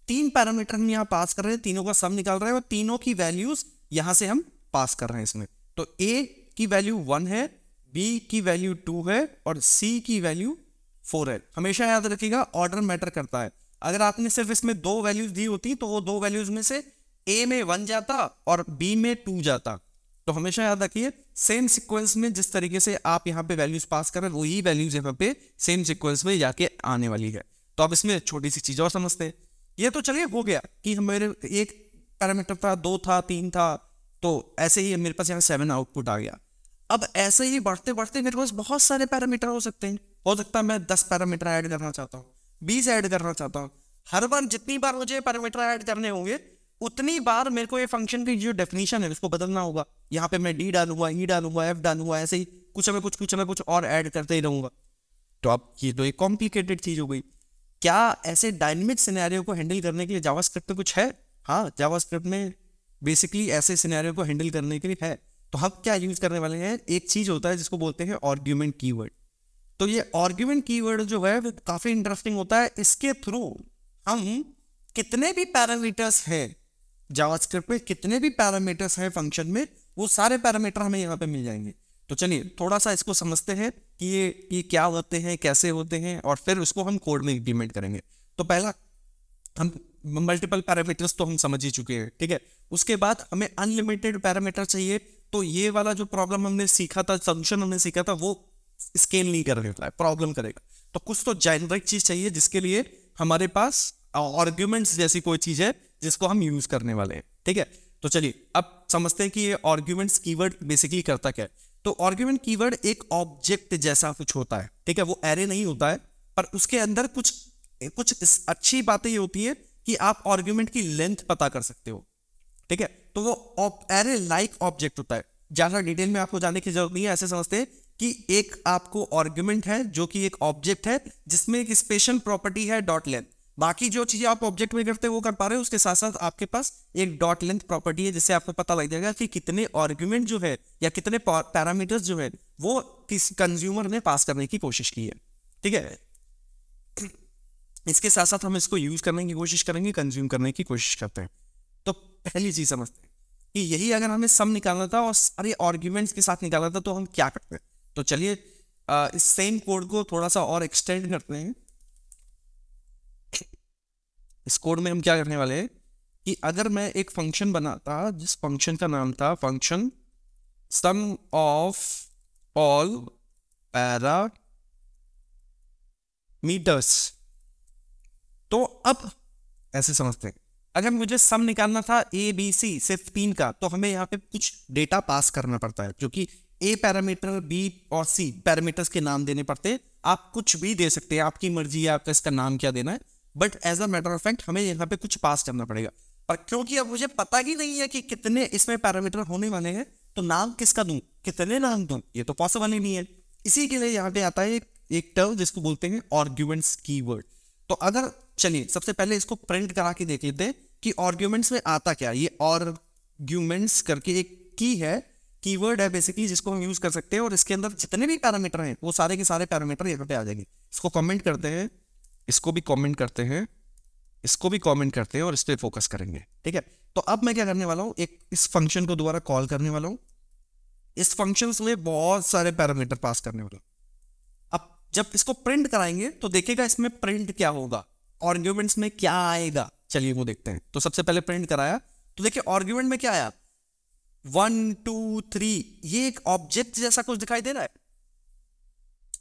3 पैरामीटर हम यहाँ पास कर रहे हैं, तीनों का सम निकाल रहे हैं और तीनों की वैल्यूज यहाँ से हम पास कर रहे हैं इसमें। तो ए की वैल्यू 1 है, बी की वैल्यू 2 है और सी की वैल्यू 4 है। हमेशा याद रखिएगा ऑर्डर मैटर करता है। अगर आपने सिर्फ इसमें 2 वैल्यूज दी होती तो वो 2 वैल्यूज में से ए में 1 जाता और बी में 2 जाता। तो हमेशा याद रखिए सेम सीक्वेंस में जिस तरीके से आप यहाँ पे वैल्यूज पास कर रहे हैं वही वैल्यूज यहाँ पे सेम सीक्वेंस में जाके आने वाली है। तो अब इसमें छोटी सी चीज और समझते हैं। ये तो चलिए हो गया कि हमारे एक पैरामीटर था, 2 था, 3 था, तो ऐसे ही मेरे पास यहाँ 7 आउटपुट आ गया। अब ऐसे ही बढ़ते बढ़ते मेरे पास बहुत सारे पैरामीटर हो सकते हैं। हो सकता है मैं 10 पैरामीटर ऐड करना चाहता हूँ, 20 ऐड करना चाहता हूँ। हर बार जितनी बार मुझे पैरामीटर ऐड करने होंगे उतनी बार मेरे को ये फंक्शन की जो डेफिनेशन है उसको बदलना होगा। यहाँ पे मैं डी डालूंगा, ई डालूंगा, एफ डालूंगा, ऐसे ही कुछ ना कुछ और ऐड करते ही रहूंगा। तो अब ये तो एक कॉम्प्लिकेटेड चीज हो गई। क्या ऐसे डायनेमिक सिनेरियो को हैंडल करने के लिए जावास्क्रिप्ट में कुछ है? हाँ, जावास्क्रिप्ट में बेसिकली ऐसे सिनेरियो को हैंडल करने के लिए है। तो हम क्या यूज करने वाले हैं, एक चीज होता है जिसको बोलते हैं आर्ग्यूमेंट कीवर्ड। तो ये आर्ग्यूमेंट कीवर्ड जो है वो काफी इंटरेस्टिंग होता है। इसके थ्रू हम कितने भी पैरामीटर्स हैं जावास्क्रिप्ट में, कितने भी पैरामीटर्स हैं फंक्शन में, वो सारे पैरामीटर हमें यहाँ पे मिल जाएंगे। तो चलिए थोड़ा सा इसको समझते हैं कि ये क्या होते हैं, कैसे होते हैं, और फिर उसको हम कोड में इंप्लीमेंट करेंगे। तो पहला, हम मल्टीपल पैरामीटर्स तो हम समझ ही चुके हैं, ठीक है। उसके बाद हमें अनलिमिटेड पैरामीटर चाहिए। तो ये वाला जो प्रॉब्लम हमने सीखा था, फंक्शन हमने सीखा था, वो स्केल नहीं करने वाला है, प्रॉब्लम करेगा। तो कुछ तो जेनरिक चीज चाहिए जिसके लिए हमारे पास आर्ग्यूमेंट्स जैसी कोई चीज है जिसको हम यूज करने वाले हैं, ठीक है। तो चलिए अब समझते हैं कि ये आर्ग्यूमेंट्स कीवर्ड बेसिकली करता क्या है। तो आर्ग्यूमेंट कीवर्ड एक ऑब्जेक्ट जैसा कुछ होता है, ठीक है, वो एरे नहीं होता है, पर उसके अंदर कुछ कुछ अच्छी बातें ये होती है कि आप आर्ग्यूमेंट की लेंथ पता कर सकते हो, ठीक है। तो वो एरे लाइक ऑब्जेक्ट होता है। ज्यादा डिटेल में आपको जाने की जरूरत नहीं है, ऐसे समझते हैं कि एक आपको आर्ग्यूमेंट है जो कि एक ऑब्जेक्ट है जिसमें एक स्पेशल प्रॉपर्टी है डॉट लेंथ। बाकी जो चीजें आप ऑब्जेक्ट में करते हैं वो कर पा रहे हो, उसके साथ साथ आपके पास एक डॉट लेंथ प्रॉपर्टी है जिससे आपको पता लग जाएगा कि कितने आर्ग्यूमेंट जो है या कितने पैरामीटर्स जो है वो किस कंज्यूमर ने पास करने की कोशिश की है, ठीक है। इसके साथ साथ हम इसको यूज करने की कोशिश करेंगे, कंज्यूम करने की कोशिश करते हैं। तो पहली चीज समझते हैं कि यही अगर हमें सम निकालना था और सारे आर्ग्यूमेंट्स के साथ निकालना था तो हम क्या करते हैं। तो चलिए इस सेम कोड को थोड़ा सा और एक्सटेंड करते हैं। इस कोड में हम क्या करने वाले हैं कि अगर मैं एक फंक्शन बनाता जिस फंक्शन का नाम था function sum of all parameters, तो अब ऐसे समझते हैं अगर मुझे सम निकालना था ए बी सी सिर्फ 3 का, तो हमें यहाँ पे कुछ डेटा पास करना पड़ता है जो कि ए पैरामीटर, बी और सी पैरामीटर्स के नाम देने पड़ते हैं। आप कुछ भी दे सकते हैं, आपकी मर्जी है आपका इसका नाम क्या देना है, but as a matter of fact हमें यहाँ पे कुछ पास करना पड़ेगा। पर क्योंकि अब मुझे पता ही नहीं है कि कितने इसमें पैरामीटर होने वाले हैं, तो नाम किसका दूं, कितने नाम दूं, ये तो पॉसिबल ही नहीं है। इसी के लिए यहाँ पे आता है एक टर्म जिसको बोलते हैं आर्ग्यूमेंट्स कीवर्ड। तो अगर चलिए सबसे पहले इसको प्रिंट करा के देख लेते हैं कि आर्ग्यूमेंट्स में आता क्या। ये आर्ग्यूमेंट्स करके एक की है, कीवर्ड है बेसिकली, जिसको हम यूज कर सकते हैं और इसके अंदर जितने भी पैरामीटर हैं वो सारे के सारे पैरामीटर यहाँ पे आ जाएंगे। इसको कमेंट करते हैं, इसको भी कमेंट करते हैं, इसको भी कमेंट करते हैं और इस पे फोकस करेंगे, ठीक है। तो अब मैं क्या करने वाला हूँ, एक इस फंक्शन को दोबारा कॉल करने वाला हूँ। इस फंक्शन में बहुत सारे पैरामीटर पास करने वाला हूँ। अब जब इसको प्रिंट कराएंगे तो देखिएगा इसमें प्रिंट क्या होगा, आर्ग्यूमेंट्स में क्या आएगा, चलिए वो देखते हैं। तो सबसे पहले प्रिंट कराया तो देखिए आर्ग्यूमेंट में क्या आया 1 2 3, ये एक ऑब्जेक्ट जैसा कुछ दिखाई दे रहा है,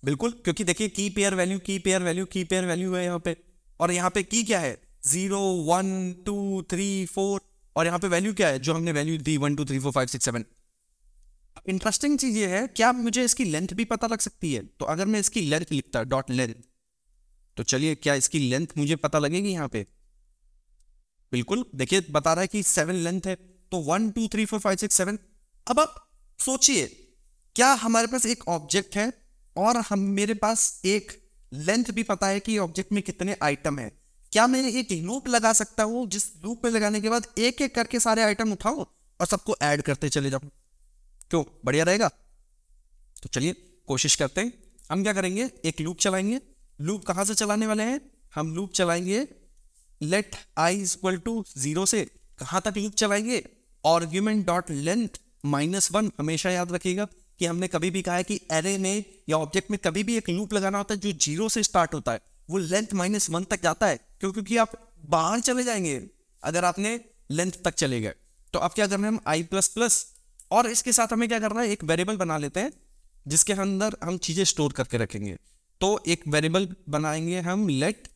बिल्कुल, क्योंकि देखिए की पेयर वैल्यू की पेयर वैल्यू की पेयर वैल्यू है यहाँ पे, और यहाँ पे की क्या है 0 1 2 3 4, और यहाँ पे वैल्यू क्या है जो हमने वैल्यू दी 1 2 3 4 5 6 7। इंटरेस्टिंग चीज ये है, क्या मुझे इसकी लेंथ भी पता लग सकती है? तो अगर मैं इसकी लेंथ लिखता डॉट लेंथ, तो चलिए क्या इसकी लेंथ मुझे पता लगेगी यहाँ पे? बिल्कुल, देखिए बता रहा है कि 7 लेंथ है, तो 1 2 3 4 5 6 7। अब आप सोचिए, क्या हमारे पास एक ऑब्जेक्ट है और हम मेरे पास एक लेंथ भी पता है कि ऑब्जेक्ट में कितने आइटम है, क्या मैं एक लूप लगा सकता हूं जिस लूप में लगाने के बाद एक एक करके सारे आइटम उठाऊं और सबको ऐड करते चले जाऊं? क्यों, बढ़िया रहेगा? तो चलिए कोशिश करते हैं। हम क्या करेंगे, एक लूप चलाएंगे। लूप कहां से चलाने वाले हैं? हम लूप चलाएंगे लेट i इक्वल टू 0 से। कहां तक लूप चलाएंगे? Argument dot length -1। हमेशा याद रखिएगा कि हमने कभी भी कहा है कि एरे में या ऑब्जेक्ट में कभी भी एक लूप लगाना होता है जो 0 से स्टार्ट होता है, वो लेंथ -1 तक जाता है। क्योंकि आप बाहर चले जाएंगे अगर आपने लेंथ तक चले गए। तो अब क्या करना है, हम i++, और इसके साथ हमें क्या करना है, एक वेरिएबल बना लेते हैं जिसके अंदर हम चीजें स्टोर करके रखेंगे। तो एक वेरिएबल बनाएंगे हम लेट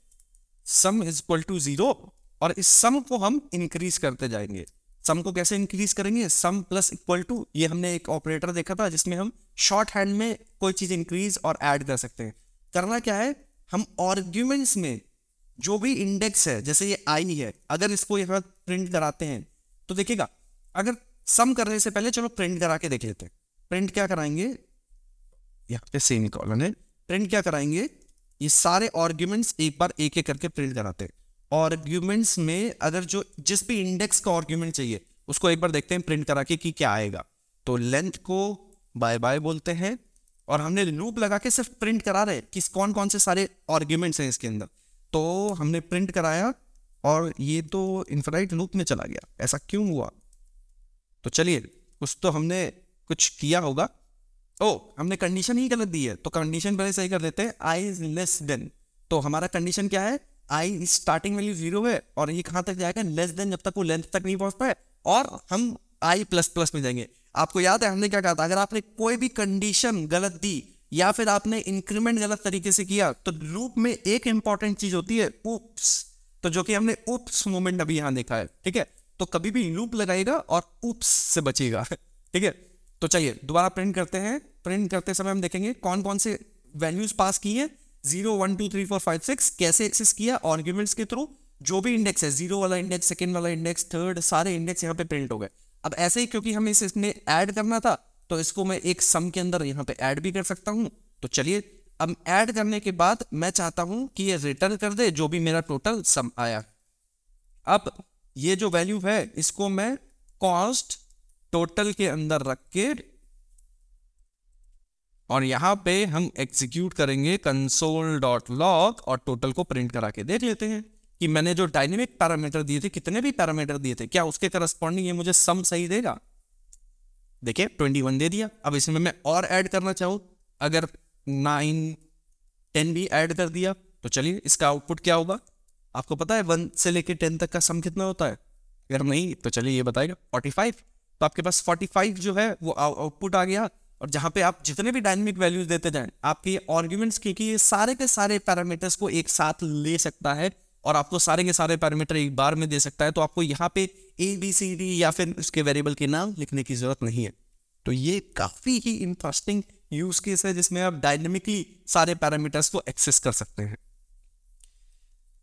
सम इक्वल टू 0, और इस सम को हम इंक्रीज करते जाएंगे। सम को कैसे इंक्रीज करेंगे? सम प्लस इक्वल टू, ये हमने एक ऑपरेटर देखा था जिसमें हम शॉर्ट हैंड में कोई चीज इंक्रीज और ऐड कर सकते हैं। करना क्या है, हम आर्ग्यूमेंट्स में जो भी इंडेक्स है, जैसे ये आई है, अगर इसको यहाँ प्रिंट कराते हैं तो देखिएगा, अगर सम करने से पहले चलो प्रिंट करा के देख लेते हैं। प्रिंट क्या कराएंगे, यहाँ पे सेम कॉलन है, प्रिंट क्या कराएंगे, ये सारे आर्ग्यूमेंट्स एक बार एक एक करके प्रिंट कराते हैं। आर्ग्यूमेंट्स में अगर जो जिस भी इंडेक्स का आर्ग्यूमेंट चाहिए उसको एक बार देखते हैं प्रिंट करा के कि क्या आएगा। तो लेंथ को बाय बाय बोलते हैं, और हमने लूप लगा के सिर्फ प्रिंट करा रहे कि कौन कौन से सारे आर्ग्यूमेंट्स हैं इसके अंदर। तो हमने प्रिंट कराया और ये तो इनफाइनाइट लूप में चला गया, ऐसा क्यों हुआ? तो चलिए कुछ तो हमने कुछ किया होगा। हमने कंडीशन ही गलत दी है, तो कंडीशन पहले सही कर देते हैं, i इज लेस देन। तो हमारा कंडीशन क्या है, i स्टार्टिंग वैल्यू 0 है और ये कहां तक जाएगा, लेस देन, जब तक वो लेंथ तक नहीं पहुंच पाए, और हम i++ में जाएंगे। आपको याद है हमने क्या कहा था, अगर आपने कोई भी कंडीशन गलत दी या फिर आपने इंक्रीमेंट गलत तरीके से किया तो लूप में एक इंपॉर्टेंट चीज होती है ऊप्स, तो जो कि हमने ऊप्स मोमेंट अभी यहां देखा है, ठीक है। तो कभी भी लूप लगाएगा और ऊप्स से बचेगा, ठीक है। तो चलिए दोबारा प्रिंट करते हैं। प्रिंट करते समय हम देखेंगे कौन कौन से वैल्यूज पास की है, 0 1 2 3 4 5 6 कैसे एक्सेस किया, आर्ग्यूमेंट्स के थ्रू। जो भी इंडेक्स है, 0 वाला इंडेक्स, सेकंड वाला इंडेक्स, थर्ड, सारे इंडेक्स यहाँ पे प्रिंट हो गए। अब ऐसे ही क्योंकि हमें इसमें ऐड करना था तो इसको मैं एक सम के अंदर यहाँ पे ऐड भी कर सकता हूँ। तो चलिए अब ऐड करने के बाद मैं चाहता हूँ कि ये रिटर्न कर दे जो भी मेरा टोटल सम आया। अब ये जो वैल्यू है इसको मैं कॉस्ट टोटल के अंदर रख के और यहां पे हम एग्जीक्यूट करेंगे console.log और टोटल को प्रिंट करा के देख लेते हैं कि मैंने जो डायनेमिक पैरामीटर दिए थे, कितने भी पैरामीटर दिए थे, क्या उसके करस्पॉन्डिंग ये मुझे सम सही देगा। देखिए 21 दे दिया। अब इसमें मैं और ऐड करना चाहूं, अगर 9 10 भी ऐड कर दिया तो चलिए इसका आउटपुट क्या होगा। आपको पता है 1 से लेके 10 तक का सम कितना होता है? अगर नहीं तो चलिए ये बताएगा 45। तो आपके पास 45 जो है वो आउटपुट आ गया। और जहां पे आप जितने भी डायनेमिक वैल्यूज देते जाएं, आपके आर्ग्यूमेंट्स क्योंकि ये सारे के सारे पैरामीटर्स को एक साथ ले सकता है और आपको सारे के सारे पैरामीटर एक बार में दे सकता है। तो आपको यहाँ पे ABCD या फिर उसके वेरिएबल के नाम लिखने की जरूरत नहीं है। तो ये काफी ही इंटरेस्टिंग यूज केस है जिसमें आप डायनेमिकली सारे पैरामीटर्स को एक्सेस कर सकते हैं।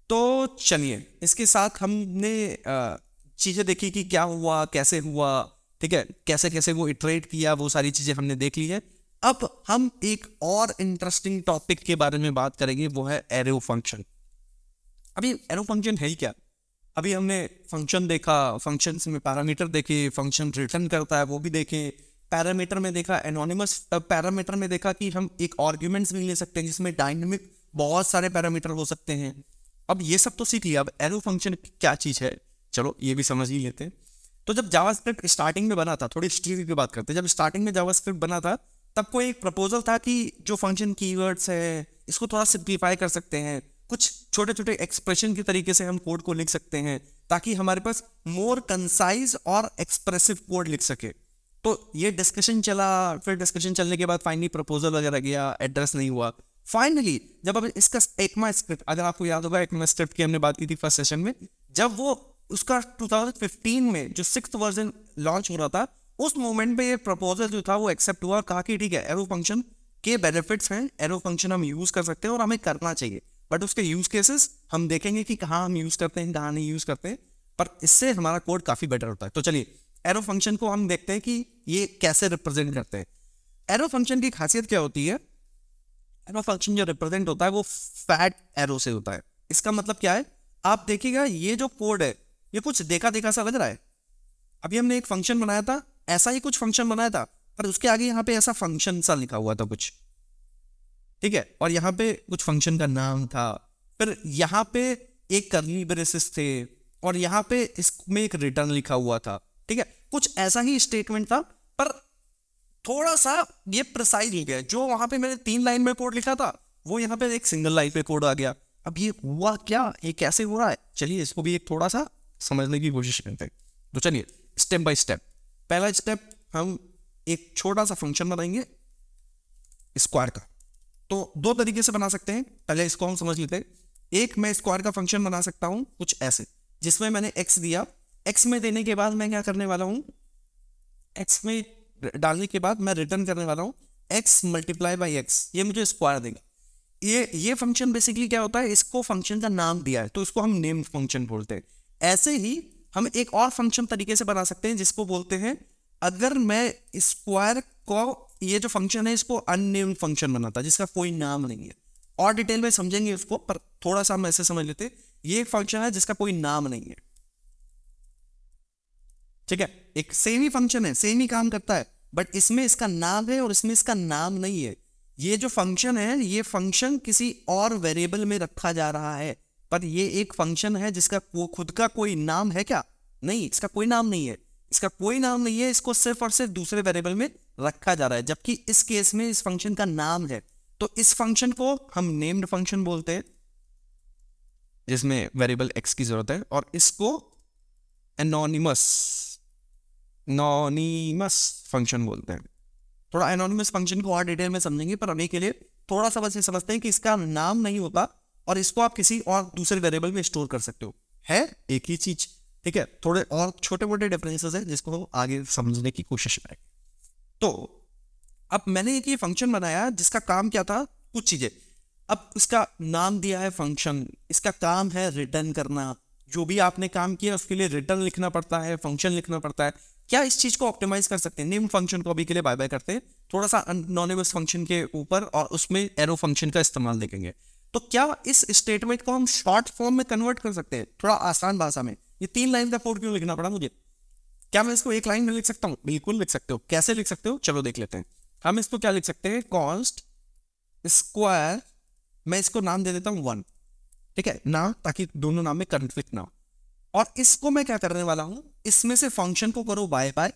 तो चलिए इसके साथ हमने चीजें देखी कि क्या हुआ, कैसे हुआ, ठीक है, कैसे कैसे वो इटरेट किया, वो सारी चीजें हमने देख ली है। अब हम एक और इंटरेस्टिंग टॉपिक के बारे में बात करेंगे, वो है एरो फंक्शन। अभी एरो फंक्शन है ही क्या? अभी हमने फंक्शन देखा, फंक्शन में पैरामीटर देखे, फंक्शन रिटर्न करता है वो भी देखे, पैरामीटर में देखा, एनोनिमस पैरामीटर में देखा कि हम एक आर्ग्यूमेंट्स भी ले सकते हैं जिसमें डायनेमिक बहुत सारे पैरामीटर हो सकते हैं। अब ये सब तो सीख लिया, अब एरो फंक्शन क्या चीज है चलो ये भी समझ ही लेते हैं। तो जब जावास्क्रिप्ट स्टार्टिंग में बना था, थोड़ी हिस्ट्री की बात करते हैं, जब स्टार्टिंग में जावास्क्रिप्ट बना था तब कोई एक प्रपोजल था कि जो फंक्शन कीवर्ड्स है इसको थोड़ा सिंप्लीफाई कर सकते हैं, कुछ छोटे छोटे एक्सप्रेशन के तरीके से हम कोड को लिख सकते हैं ताकि हमारे पास मोर कंसाइज और एक्सप्रेसिव कोड लिख सके। तो ये डिस्कशन चला, फिर डिस्कशन चलने के बाद फाइनली प्रपोजल वगैरह गया, एड्रेस नहीं हुआ। फाइनली जब अब इसका एकमा स्क्रिप्ट, अगर आपको याद होगा एकमा स्क्रिप्ट की हमने बात की थी फर्स्ट सेशन में, जब वो उसका 2015 में जो 6th वर्जन लॉन्च हो रहा था उस मोमेंट पे ये प्रपोजल जो था वो एक्सेप्ट हुआ। कहा कि ठीक है एरो फंक्शन के बेनिफिट्स हैं, एरो फंक्शन हम यूज कर सकते हैं और हमें करना चाहिए, बट उसके यूज केसेस हम देखेंगे कि कहाँ हम यूज करते हैं कहाँ नहीं यूज करते हैं, पर इससे हमारा कोड काफी बेटर होता है। तो चलिए एरो फंक्शन को हम देखते हैं कि ये कैसे रिप्रेजेंट करते हैं। एरो फंक्शन की खासियत क्या होती है? एरो फंक्शन जो रिप्रेजेंट होता है वो फैट एरो से होता है। इसका मतलब क्या है? आप देखिएगा ये जो कोड है ये कुछ देखा देखा सा लग रहा है। अभी हमने एक फंक्शन बनाया था, ऐसा ही कुछ फंक्शन बनाया था, पर उसके आगे यहाँ पे ऐसा फंक्शन सा लिखा हुआ था कुछ, ठीक है, और यहाँ पे कुछ फंक्शन का नाम था, फिर यहाँ पे एक कर्ली ब्रेसेस थे और यहाँ पे इसमें एक रिटर्न लिखा हुआ था, ठीक है, कुछ ऐसा ही स्टेटमेंट था, पर थोड़ा सा ये प्रिसाइज हो गया। जो वहां पे मैंने 3 लाइन में कोड लिखा था वो यहाँ पे एक सिंगल लाइन पे कोड आ गया। अब ये हुआ क्या, ये कैसे हो रहा है, चलिए इसको भी एक थोड़ा सा समझने की कोशिश करते हैं। तो चलिए स्टेप बाय स्टेप। पहला स्टेप, हम एक छोटा सा फंक्शन बनाएंगे स्क्वायर का। तो 2 तरीके से बना सकते हैं, पहले इसको हम समझ लेते हैं। एक, मैं स्क्वायर का फंक्शन बना सकता हूं कुछ ऐसे, जिसमें मैंने x दिया, x में देने के बाद मैं क्या करने वाला हूं, x में डालने के बाद मैं रिटर्न करने वाला हूं x मल्टीप्लाई बाई x, ये मुझे स्क्वायर देगा। ये फंक्शन बेसिकली क्या होता है, इसको फंक्शन का नाम दिया है तो इसको हम नेम फंक्शन बोलते हैं। ऐसे ही हम एक और फंक्शन तरीके से बना सकते हैं जिसको बोलते हैं, अगर मैं स्क्वायर को, ये जो फंक्शन है इसको अननेम्ड फंक्शन बनाता जिसका कोई नाम नहीं है, और डिटेल में समझेंगे उसको, पर थोड़ा सा हम ऐसे समझ लेते हैं। ये एक फंक्शन है जिसका कोई नाम नहीं है, ठीक है, एक सेम ही फंक्शन है, सेम ही काम करता है, बट इसमें इसका नाम है और इसमें इसका नाम नहीं है। ये जो फंक्शन है ये फंक्शन किसी और वेरिएबल में रखा जा रहा है, पर ये एक फंक्शन है जिसका खुद का कोई नाम है क्या? नहीं, इसका कोई नाम नहीं है, इसका कोई नाम नहीं है, इसको सिर्फ और सिर्फ दूसरे वेरिएबल में रखा जा रहा है। जबकि इस केस में इस फंक्शन का नाम है, तो इस फंक्शन को हम नेम्ड फंक्शन बोलते हैं जिसमें वेरिएबल x की जरूरत है, और इसको एनोनिमस फंक्शन बोलते हैं। थोड़ा एनोनिमस फंक्शन को और डिटेल में समझेंगे, पर अभी के लिए थोड़ा सा बस ये समझते हैं कि इसका नाम नहीं होता और इसको आप किसी और दूसरे वेरिएबल में स्टोर कर सकते हो, है एक ही चीज, ठीक है। थोड़े और छोटे मोटे डिफरेंसेस हैं जिसको आगे समझने की कोशिश करेंगे। तो अब मैंने एक ये फंक्शन बनाया जिसका काम क्या था, कुछ चीजें। अब इसका नाम दिया है फंक्शन, इसका काम है रिटर्न करना। जो भी आपने काम किया उसके लिए रिटर्न लिखना पड़ता है, फंक्शन लिखना पड़ता है। क्या इस चीज को ऑप्टिमाइज कर सकते हैं? नेम फंक्शन को अभी के लिए बाय बाय करते हैं, थोड़ा सा अनोनिमस फंक्शन के ऊपर और उसमें एरो फंक्शन का इस्तेमाल देखेंगे। तो क्या इस स्टेटमेंट को हम शॉर्ट फॉर्म में कन्वर्ट कर सकते हैं, थोड़ा आसान भाषा में? ये 3 लाइन का कोड क्यों लिखना पड़ा मुझे? क्या मैं इसको 1 लाइन में लिख सकता हूँ? बिल्कुल लिख सकते हो। कैसे लिख सकते हो चलो देख लेते हैं। हम इसको क्या लिख सकते हैं, कॉस्ट स्क्वायर, मैं इसको नाम दे देता हूं 1, ठीक है ना, ताकि दोनों नाम में कन्फ्लिक्ट ना हो। और इसको मैं क्या करने वाला हूं, इसमें से फंक्शन को करो बाय बाय,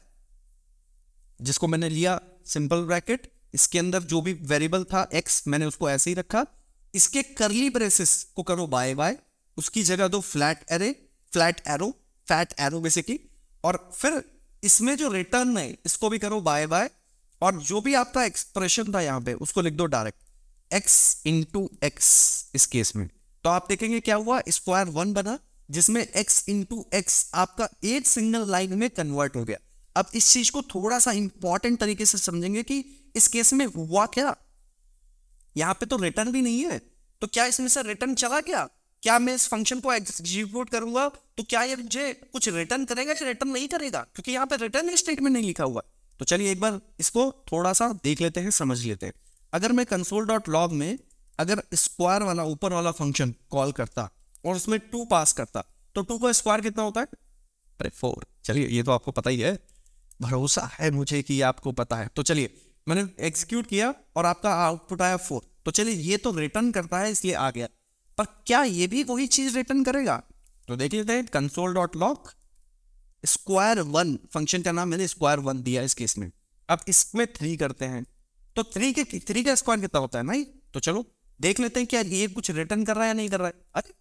जिसको मैंने लिया सिंपल ब्रैकेट, इसके अंदर जो भी वेरिएबल था x मैंने उसको ऐसे ही रखा, इसके करली ब्रेसेस को करो बाय बाय, उसकी जगह दो flat arrow, fat arrow basically, और फिर इसमें जो रिटर्न है इसको भी करो बाय बाय, और जो भी आपका एक्सप्रेशन था यहां पे उसको लिख दो डायरेक्ट x इंटू एक्स इस केस में। तो आप देखेंगे क्या हुआ, स्क्वायर 1 बना जिसमें x इंटू एक्स आपका एक सिंगल लाइन में कन्वर्ट हो गया। अब इस चीज को थोड़ा सा इंपॉर्टेंट तरीके से समझेंगे कि इस केस में हुआ क्या। यहां पे तो रिटर्न भी नहीं है, तो क्या इसमें से रिटर्न चला गया? क्या मैं इस फंक्शन को एग्जीक्यूट करूंगा तो क्या ये मुझे कुछ रिटर्न करेगा कि रिटर्न नहीं करेगा? क्योंकि यहां पे रिटर्न स्टेटमेंट नहीं लिखा हुआ। तो चलिए एक बार इसको थोड़ा सा देख लेते हैं, समझ लेते हैं। अगर मैं console.log में अगर स्क्वायर वाला ऊपर वाला फंक्शन कॉल करता और उसमें 2 पास करता, तो 2 का स्क्वायर कितना होता है? अरे 4। चलिए ये तो आपको पता ही है, भरोसा है मुझे कि आपको पता है। तो चलिए मैंने एग्जीक्यूट किया और आपका आउटपुट आया 4। तो चलिए ये तो रिटर्न करता है इसलिए आ गया, पर क्या ये भी वही चीज रिटर्न करेगा? तो देख लेते हैं। console.log स्क्वायर 1 फंक्शन का नाम मैंने स्क्वायर 1 दिया इस केस में। अब इसमें 3 करते हैं, तो 3 का स्क्वायर कितना होता है? 9। तो चलो देख लेते हैं क्या ये कुछ रिटर्न कर रहा है या नहीं कर रहा है। अरे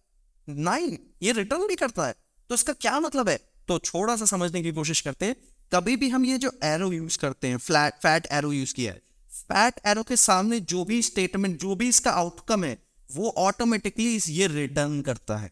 9 ये रिटर्न भी करता है, तो इसका क्या मतलब है? तो थोड़ा सा समझने की कोशिश करते हैं। कभी भी हम ये जो एरो यूज करते हैं, फैट एरो यूज किया है, फैट एरो के सामने जो भी स्टेटमेंट, जो भी इसका आउटकम है, वो ऑटोमेटिकली ये रिटर्न करता है।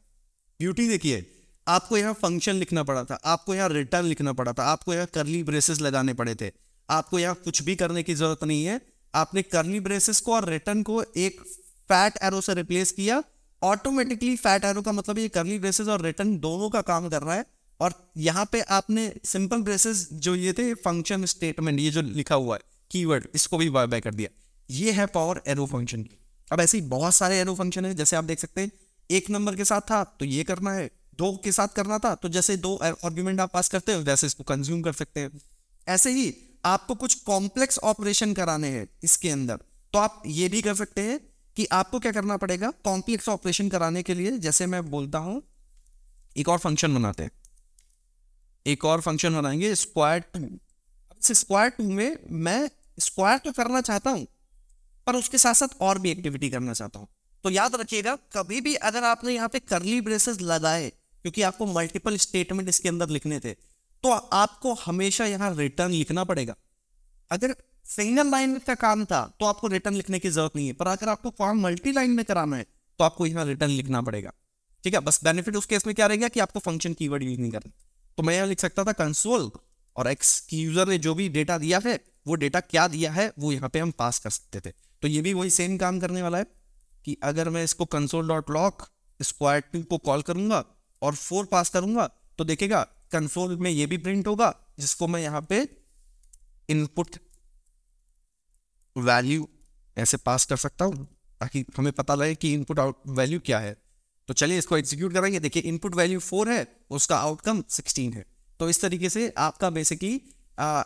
ब्यूटी देखिए, आपको यहाँ फंक्शन लिखना पड़ा था, आपको यहाँ रिटर्न लिखना पड़ा था, आपको यहाँ करली ब्रेसेस लगाने पड़े थे, आपको यहाँ कुछ भी करने की जरूरत नहीं है। आपने करली ब्रेसेस को और रिटर्न को एक फैट एरो से रिप्लेस किया, ऑटोमेटिकली फैट एरो का मतलब ये करली ब्रेसेस और रिटर्न दोनों का काम कर रहा है। और यहाँ पे आपने सिंपल ब्रेसेस जो ये थे फंक्शन स्टेटमेंट, ये जो लिखा हुआ है कीवर्ड, इसको भी बाय बाय कर दिया। ये है पावर एरो फंक्शन की। अब ऐसे ही बहुत सारे एरो फंक्शन है, जैसे आप देख सकते हैं 1 नंबर के साथ था तो ये करना है, 2 के साथ करना था तो जैसे 2 आर्ग्यूमेंट आप पास करते हो वैसे इसको कंज्यूम कर सकते हैं। ऐसे ही आपको कुछ कॉम्प्लेक्स ऑपरेशन कराने हैं इसके अंदर, तो आप ये भी कर सकते हैं कि आपको क्या करना पड़ेगा कॉम्प्लेक्स ऑपरेशन कराने के लिए। जैसे मैं बोलता हूं एक और फंक्शन बनाते हैं, एक और फंक्शन बनाएंगे स्क्वायर 2। अब इस स्क्वायर 2 में मैं स्क्वायर तो करना चाहता हूं पर उसके साथ साथ और भी एक्टिविटी करना चाहता हूं। तो याद रखिएगा, कभी भी अगर आपने यहाँ पे करली ब्रेसेस लगाए, क्योंकि आपको मल्टीपल स्टेटमेंट इसके अंदर लिखने थे, तो आपको हमेशा यहाँ रिटर्न लिखना पड़ेगा। अगर सिंगल लाइन का काम था तो आपको रिटर्न लिखने की जरूरत नहीं है, पर अगर आपको काम मल्टी लाइन में कराना है तो आपको यहाँ रिटर्न लिखना पड़ेगा। ठीक है, बस बेनिफिट उस केस में क्या रहेगा कि आपको फंक्शन कीवर्ड यूज नहीं करना। तो मैं यहाँ लिख सकता था कंसोल और एक्स की यूजर ने जो भी डेटा दिया है वो डेटा क्या दिया है वो यहाँ पे हम पास कर सकते थे। तो ये भी वही सेम काम करने वाला है कि अगर मैं इसको console.log स्क्वायर 2 को कॉल करूंगा और 4 पास करूंगा तो देखेगा कंसोल में ये भी प्रिंट होगा, जिसको मैं यहाँ पे इनपुट वैल्यू ऐसे पास कर सकता हूं ताकि हमें पता लगे कि इनपुट आउट वैल्यू क्या है। तो चलिए इसको एग्जीक्यूट करेंगे। देखिए इनपुट वैल्यू 4 है, उसका आउटकम 16 है। तो इस तरीके से आपका बेसिकली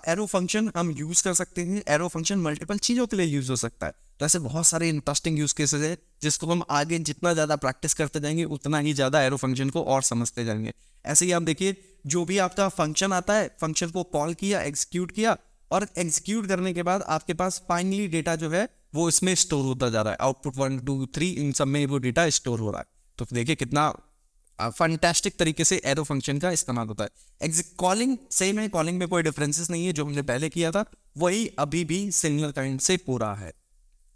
एरो फंक्शन हम यूज कर सकते हैं। एरो फंक्शन मल्टीपल चीजों के लिए यूज हो सकता है। तो ऐसे बहुत सारे इंटरेस्टिंग यूज केसेस है जिसको हम आगे जितना ज्यादा प्रैक्टिस करते जाएंगे उतना ही ज्यादा एरो फंक्शन को और समझते जाएंगे। ऐसे ही आप देखिए जो भी आपका फंक्शन आता है, फंक्शन को कॉल किया, एग्जीक्यूट किया, और एग्जीक्यूट करने के बाद आपके पास फाइनली डेटा जो है वो इसमें स्टोर होता जा रहा है। आउटपुट 1 2 3 इन सब में वो डेटा स्टोर हो रहा है। तो देखिए कितना फैंटास्टिक तरीके से एरो फंक्शन का इस्तेमाल होता है। कॉलिंग सेम है, कॉलिंग में कोई डिफरेंसेस नहीं है, जो हमने पहले किया था वही अभी भी सिमिलर काइंड से पूरा है।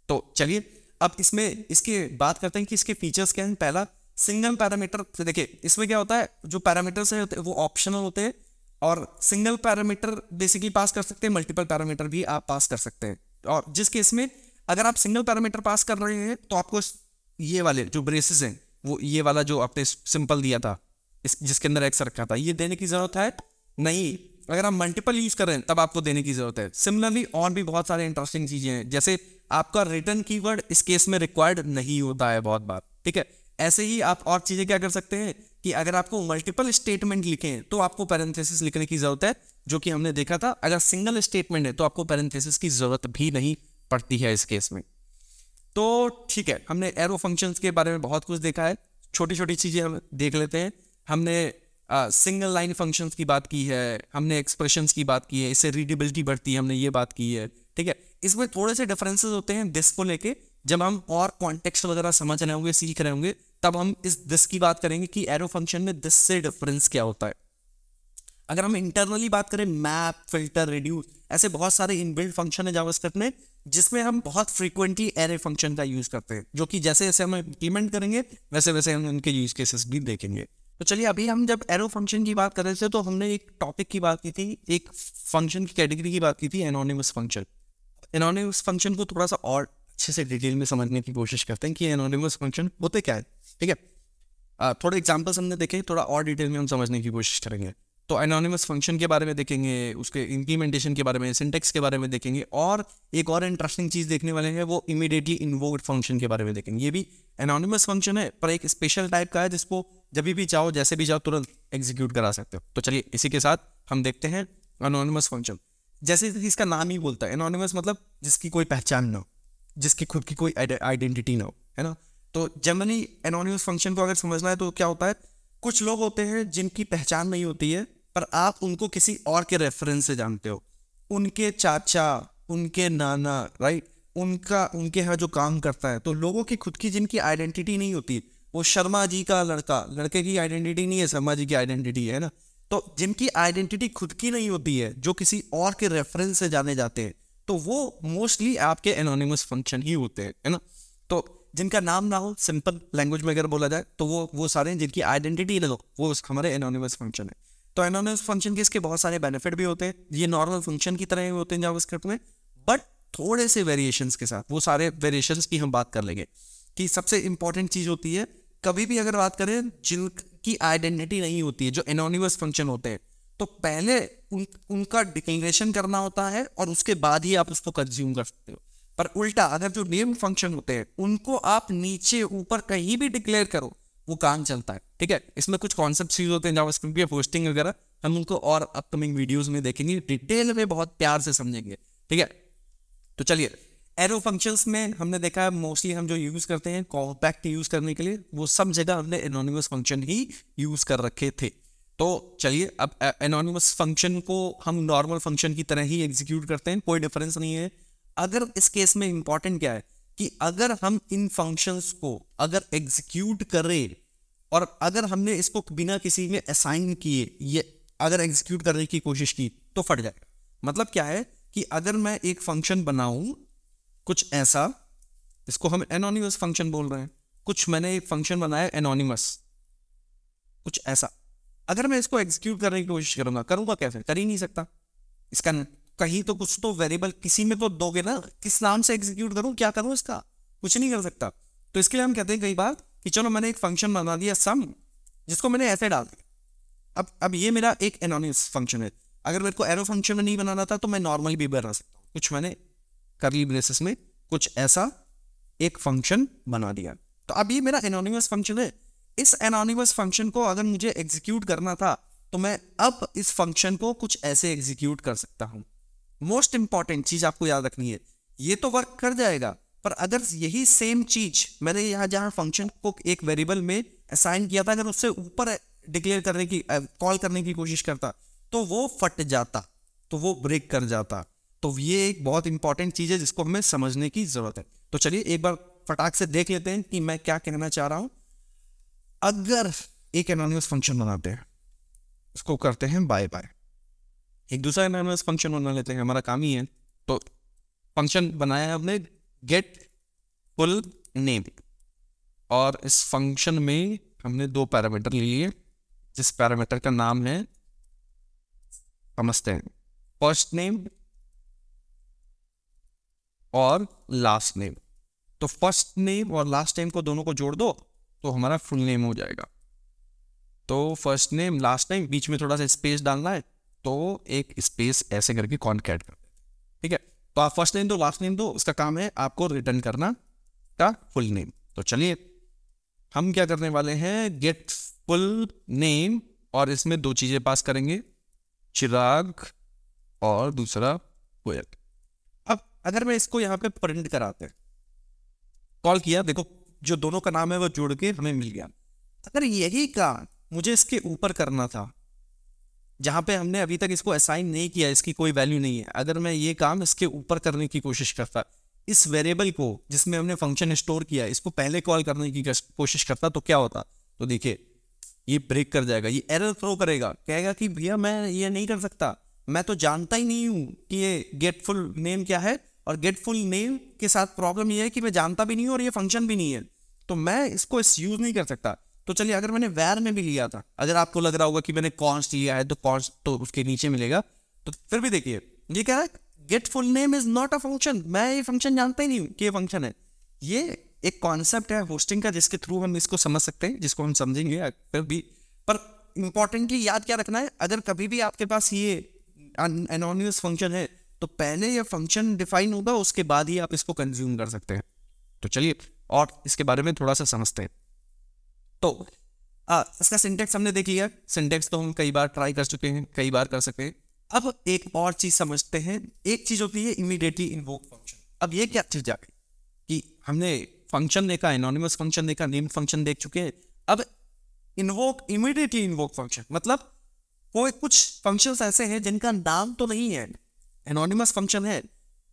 तो चलिए अब इसमें इसके बात करते हैं कि इसके फीचर्स क्या हैं। पहला सिंगल पैरामीटर। तो देखिए इसमें क्या होता है, जो पैरामीटर्स होते हैं वो ऑप्शनल होते हैं। और सिंगल पैरामीटर बेसिकली पास कर सकते हैं, मल्टीपल पैरामीटर भी आप पास कर सकते हैं। और जिस केस में अगर आप सिंगल पैरामीटर पास कर रहे हैं तो आपको ये वाले जो ब्रेसेस हैं, वो ये वाला जो आपने सिंपल दिया था इस जिसके अंदर एक्स रखा था, ये देने की जरूरत है नहीं। अगर आप मल्टीपल यूज कर रहे हैं तब आपको देने की जरूरत है। सिमिलरली और भी बहुत सारे इंटरेस्टिंग चीजें हैं, जैसे आपका रिटर्न कीवर्ड इस केस में रिक्वायर्ड नहीं होता है बहुत बार, ठीक है। ऐसे ही आप और चीजें क्या कर सकते हैं कि अगर आपको मल्टीपल स्टेटमेंट लिखे तो आपको पैरेंथेसिस लिखने की जरूरत है, जो कि हमने देखा था। अगर सिंगल स्टेटमेंट है तो आपको पैरेंथेसिस की जरूरत भी नहीं पड़ती है इस केस में। तो ठीक है, हमने एरो फंक्शंस के बारे में बहुत कुछ देखा है, छोटी छोटी चीजें हम देख लेते हैं। हमने सिंगल लाइन फंक्शंस की बात की है, हमने एक्सप्रेशंस की बात की है, इससे रीडेबिलिटी बढ़ती है, हमने ये बात की है, ठीक है। इसमें थोड़े से डिफरेंसेस होते हैं दिस को लेके, जब हम और कॉन्टेक्स्ट वगैरह समझ रहे होंगे, सीख रहे होंगे, तब हम इस दिस की बात करेंगे कि एरो फंक्शन में दिस से डिफरेंस क्या होता है। अगर हम इंटरनली बात करें, मैप, फिल्टर, रिड्यूस, ऐसे बहुत सारे इनबिल्ट फंक्शन है जावास्क्रिप्ट में, जिसमें हम बहुत फ्रीक्वेंटली एरे फंक्शन का यूज करते हैं, जो कि जैसे जैसे हम इंप्लीमेंट करेंगे वैसे वैसे हम उनके यूज केसेस भी देखेंगे। तो चलिए, अभी हम जब एरो फंक्शन की बात कर रहे थे तो हमने एक टॉपिक की बात की थी, एक फंक्शन की कैटेगरी की बात की थी, एनोनिमस फंक्शन। एनोनिमस फंक्शन को थोड़ा सा और अच्छे से डिटेल में समझने की कोशिश करते हैं कि एनोनिमस फंक्शन होते क्या है, ठीक है। थोड़े एग्जांपल्स हमने देखे, थोड़ा और डिटेल में हम समझने की कोशिश करेंगे। तो एनोनिमस फंक्शन के बारे में देखेंगे, उसके इंप्लीमेंटेशन के बारे में, सिंटेक्स के बारे में देखेंगे, और एक और इंटरेस्टिंग चीज देखने वाले हैं, वो इमीडिएटली इन्वोक्ड फंक्शन के बारे में देखेंगे। ये भी एनोनिमस फंक्शन है, पर एक स्पेशल टाइप का है, जिसको जब भी चाहो, जैसे भी चाहो, तुरंत एग्जीक्यूट करा सकते हो। तो चलिए, इसी के साथ हम देखते हैं एनोनिमस फंक्शन। जैसे इसका नाम ही बोलता है, एनोनिमस मतलब जिसकी कोई पहचान ना हो, जिसकी खुद की कोई आइडेंटिटी ना हो, है ना। तो जनरली एनोनिमस फंक्शन को अगर समझना है तो क्या होता है, कुछ लोग होते हैं जिनकी पहचान नहीं होती है, पर आप उनको किसी और के रेफरेंस से जानते हो, उनके चाचा, उनके नाना, राइट, उनके यहाँ जो काम करता है। तो लोगों की खुद की जिनकी आइडेंटिटी नहीं होती, वो शर्मा जी का लड़के की आइडेंटिटी नहीं है, शर्मा जी की आइडेंटिटी है ना। तो जिनकी आइडेंटिटी खुद की नहीं होती है, जो किसी और के रेफरेंस से जाने जाते हैं, तो वो मोस्टली आपके एनोनिमस फंक्शन ही होते हैं, है ना। तो जिनका नाम ना हो, सिंपल लैंग्वेज में अगर बोला जाए, तो वो सारे जिनकी आइडेंटिटी ना हो, वो हमारे एनोनिमस फंक्शन है। तो एनोनिमस फंक्शन के इसके बहुत सारे बेनिफिट भी होते हैं, ये नॉर्मल फंक्शन की तरह ही होते हैं जावास्क्रिप्ट में, बट थोड़े से वेरिएशंस के साथ। वो सारे वेरिएशंस की हम बात कर लेंगे। कि सबसे इंपॉर्टेंट चीज होती है, कभी भी अगर बात करें जिनकी आइडेंटिटी नहीं होती है, जो एनोनिमस फंक्शन होते हैं, तो पहले उनका डिक्लेरेशन करना होता है और उसके बाद ही आप उसको कंज्यूम कर सकते हो। पर उल्टा, अगर जो नेम फंक्शन होते हैं उनको आप नीचे ऊपर कहीं भी डिक्लेयर करो, वो काम चलता है, ठीक है। इसमें कुछ कॉन्सेप्ट यूज होते हैं जावास्क्रिप्ट के, होस्टिंग वगैरह, हम उनको और अपकमिंग वीडियोस में देखेंगे, डिटेल में बहुत प्यार से समझेंगे, ठीक है। तो चलिए, एरो फंक्शंस में हमने देखा है मोस्टली हम जो यूज करते हैं कॉम्पैक्ट यूज करने के लिए, वो सब जगह हमने एनोनिमस फंक्शन ही यूज कर रखे थे। तो चलिए, अब एनोनिमस फंक्शन को हम नॉर्मल फंक्शन की तरह ही एग्जीक्यूट करते हैं, कोई डिफरेंस नहीं है। अगर इस केस में इंपॉर्टेंट क्या है कि अगर हम इन फंक्शंस को अगर एग्जीक्यूट करें, और अगर हमने इसको बिना किसी में असाइन किए ये अगर एग्जीक्यूट करने की कोशिश की, तो फट जाएगा। मतलब क्या है कि अगर मैं एक फंक्शन बनाऊं कुछ ऐसा, इसको हम एनोनिमस फंक्शन बोल रहे हैं, कुछ मैंने एक फंक्शन बनाया एनोनिमस, कुछ ऐसा, अगर मैं इसको एग्जीक्यूट करने की कोशिश करूंगा कैसे? कर ही नहीं सकता। इसका कहीं तो कुछ तो वेरिएबल किसी में तो दोगे ना, किस नाम से एग्जीक्यूट करूं, क्या करूं, इसका कुछ नहीं कर सकता। तो इसके लिए हम कहते हैं कई बार कि चलो मैंने एक फंक्शन बना दिया सम, जिसको मैंने ऐसे डाल दिया। अब ये मेरा एक एनोनिमस फंक्शन है। अगर मेरे को एरो फंक्शन में नहीं बनाना था तो मैं नॉर्मली भी बना सकता हूँ। कुछ मैंने कर्ली ब्रेसेस में कुछ ऐसा एक फंक्शन बना दिया, तो अब ये मेरा एनोनिमस फंक्शन है। इस एनोनिमस फंक्शन को अगर मुझे एग्जीक्यूट करना था तो मैं अब इस फंक्शन को कुछ ऐसे एग्जीक्यूट कर सकता हूं। मोस्ट इंपॉर्टेंट चीज आपको याद रखनी है, ये तो वर्क कर जाएगा, पर अगर यही सेम चीज मैंने यहाँ जहां फंक्शन को एक वेरिएबल में असाइन किया था, अगर उससे ऊपर डिक्लेयर करने की कॉल करने की कोशिश करता, तो वो फट जाता, तो वो ब्रेक कर जाता। तो ये एक बहुत इंपॉर्टेंट चीज है जिसको हमें समझने की जरूरत है। तो चलिए एक बार फटाक से देख लेते हैं कि मैं क्या कहना चाह रहा हूं। अगर एक एनोनिमस फंक्शन बनाते हैं, इसको करते हैं बाय बाय, एक दूसरा एनोनिमस फंक्शन बना लेते हैं, हमारा काम ही है। तो फंक्शन बनाया है हमने गेट फुल नेम, और इस फंक्शन में हमने दो पैरामीटर लिए, जिस पैरामीटर का नाम है समझते हैं। फर्स्ट नेम और लास्ट नेम, तो फर्स्ट नेम और लास्ट नेम को दोनों को जोड़ दो तो हमारा फुल नेम हो जाएगा। तो फर्स्ट नेम लास्ट नेम, बीच में थोड़ा सा स्पेस डालना है तो एक स्पेस ऐसे करके कॉन्कैट कर, ठीक है। तो आप फर्स्ट नेम दो लास्ट नेम दो, उसका काम है आपको रिटर्न करना का फुल नेम। तो चलिए हम क्या करने वाले हैं, गेट फुल नेम, और इसमें दो चीजें पास करेंगे, चिराग और दूसरा कोयल। अब अगर मैं इसको यहाँ पे प्रिंट कराते हैं, कॉल किया, देखो जो दोनों का नाम है वो जोड़ के हमें मिल गया। अगर यही काम मुझे इसके ऊपर करना था, जहां पे हमने अभी तक इसको असाइन नहीं किया, इसकी कोई वैल्यू नहीं है, अगर मैं ये काम इसके ऊपर करने की कोशिश करता, इस वेरिएबल को जिसमें हमने फंक्शन स्टोर किया इसको पहले कॉल करने की कोशिश करता, तो क्या होता, तो देखिए ये ब्रेक कर जाएगा, ये एरर थ्रो करेगा, कहेगा कि भैया मैं ये नहीं कर सकता, मैं तो जानता ही नहीं हूं कि ये गेट फुल नेम क्या है, और गेट फुल नेम के साथ प्रॉब्लम ये है कि मैं जानता भी नहीं हूं और ये फंक्शन भी नहीं है, तो मैं इसको यूज नहीं कर सकता। तो चलिए अगर मैंने वैर में भी लिया था, अगर आपको लग रहा होगा कि मैंने कॉन्स्ट लिया है तो कॉन्स्ट तो उसके नीचे मिलेगा, तो फिर भी देखिए ये क्या है, gate full name is not a function, मैं ये फंक्शन जानता ही नहीं कि ये फंक्शन है। ये एक कॉन्सेप्ट है होस्टिंग का जिसके थ्रू हम इसको समझ सकते हैं, जिसको हम समझेंगे फिर भी। पर इंपॉर्टेंटली याद क्या रखना है, अगर कभी भी आपके पास ये एनोनिमस फंक्शन है तो पहले ये फंक्शन डिफाइन होगा, उसके बाद ही आप इसको कंज्यूम कर सकते हैं। तो चलिए और इसके बारे में थोड़ा सा समझते हैं। तो इसका सिंटेक्स हमने देख लिया, सिंटेक्स तो हम कई बार ट्राई कर चुके हैं, कई बार कर सकते हैं। अब एक और चीज समझते हैं, एक चीज होती है इमीडिएटली इन्वोक फंक्शन। अब ये क्या चीज आ गई कि हमने फंक्शन देखा, एनोनिमस फंक्शन देखा, नेम फंक्शन देख चुके हैं, अब इन्वोक इमीडिएटली इन्वोक फंक्शन, मतलब कोई कुछ फंक्शंस ऐसे हैं जिनका नाम तो नहीं है, एनोनिमस फंक्शन है,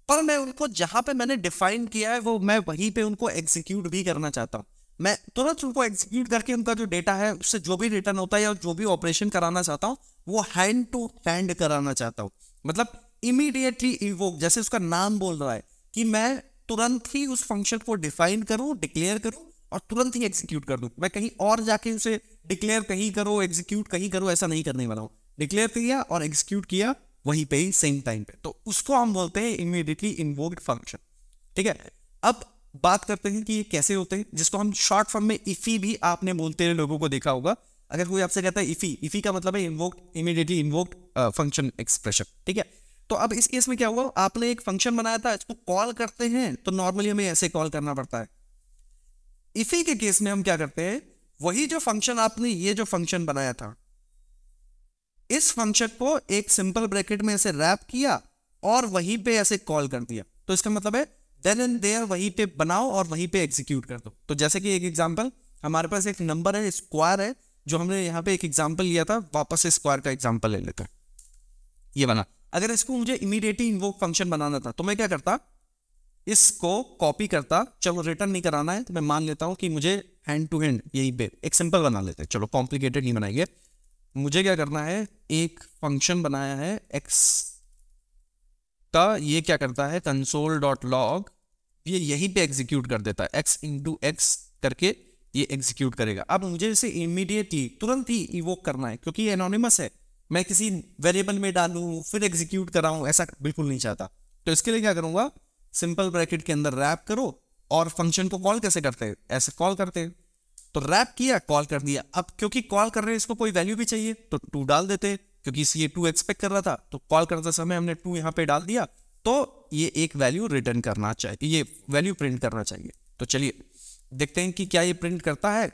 पर मैं उनको जहां पे मैंने डिफाइन किया है वो मैं वहीं पे उनको एग्जीक्यूट भी करना चाहता हूं, मैं तुरंत उनको एग्जीक्यूट करके उनका जो डेटा है उससे जो भी रिटर्न होता है या जो भी ऑपरेशन कराना चाहता हूं वो हैंड टू हैंड कराना चाहता हूं। मतलब इमीडिएटली इन्वोक, जैसे उसका नाम बोल रहा है कि मैं तुरंत ही उस फंक्शन को डिफाइन करूं, डिक्लेयर करूं और तुरंत ही एग्जीक्यूट कर दूं। मैं कहीं और जाके उसे डिक्लेयर कहीं करो, एग्जीक्यूट कहीं करो, ऐसा नहीं करने वाला हूं। डिक्लेयर किया और एग्जीक्यूट किया वहीं पे ही, सेम टाइम पे, तो उसको हम बोलते हैं इमीडिएटली इन्वोक्ड फंक्शन, ठीक है। अब बात करते हैं कि ये कैसे होते हैं, जिसको हम शॉर्ट फॉर्म में इफी भी आपने बोलते हैं, लोगों को देखा होगा। अगर कोई आपसे कहता है इफी, इफी का मतलब है invoked, immediately invoked function expression, ठीक है। तो अब इस केस में क्या हुआ, आपने एक फंक्शन बनाया था, इसको कॉल करते हैं तो नॉर्मली हमें ऐसे कॉल करना पड़ता है। इफी के केस में हम क्या करते हैं, वही जो फंक्शन आपने ये जो फंक्शन बनाया था, इस फंक्शन को एक सिंपल ब्रैकेट में ऐसे रैप किया और वहीं पे ऐसे कॉल कर दिया। तो इसका मतलब है देन एंड देयर वहीं पे बनाओ और वहीं पे एग्जीक्यूट कर दो। तो जैसे कि एक एग्जांपल, हमारे पास एक नंबर है, स्क्वायर है, जो हमने यहाँ पे एक एग्जांपल लिया था, वापस से स्क्वायर का एग्जांपल ले लेते हैं। ये बना, अगर इसको मुझे इमीडिएटली इन्वोक फंक्शन बनाना था तो मैं क्या करता, इसको कॉपी करता, चलो रिटर्न नहीं कराना है तो मैं मान लेता हूं कि मुझे हैंड टू हैंड यही पे एक सिंपल बना लेते हैं, चलो कॉम्प्लिकेटेड नहीं बनाएंगे। मुझे क्या करना है, एक फंक्शन बनाया है एक्स का, ये क्या करता है कंसोल डॉट लॉग, ये यहीं पे एग्जीक्यूट कर देता है, एक्स इंटू एक्स करके ये एग्जीक्यूट करेगा। अब मुझे इसे इमीडिएटली तुरंत ही इवोक करना है, क्योंकि ये एनोनिमस है, मैं किसी वेरिएबल में डालूं फिर एग्जीक्यूट कराऊं ऐसा बिल्कुल नहीं चाहता। तो इसके लिए क्या करूंगा, सिंपल ब्रैकेट के अंदर रैप करो, और फंक्शन को कॉल कैसे करते हैं, ऐसे कॉल करते हैं। तो रैप किया, कॉल कर दिया। अब क्योंकि कॉल कर रहे हैं, इसको कोई वैल्यू भी चाहिए तो 2 डाल देते हैं, क्योंकि ये 2 एक्सपेक्ट कर रहा था, तो कॉल करते समय हमने 2 यहाँ पे डाल दिया, तो ये एक वैल्यू रिटर्न करना चाहिए, ये वैल्यू प्रिंट करना चाहिए। तो चलिए देखते हैं कि क्या ये प्रिंट करता है।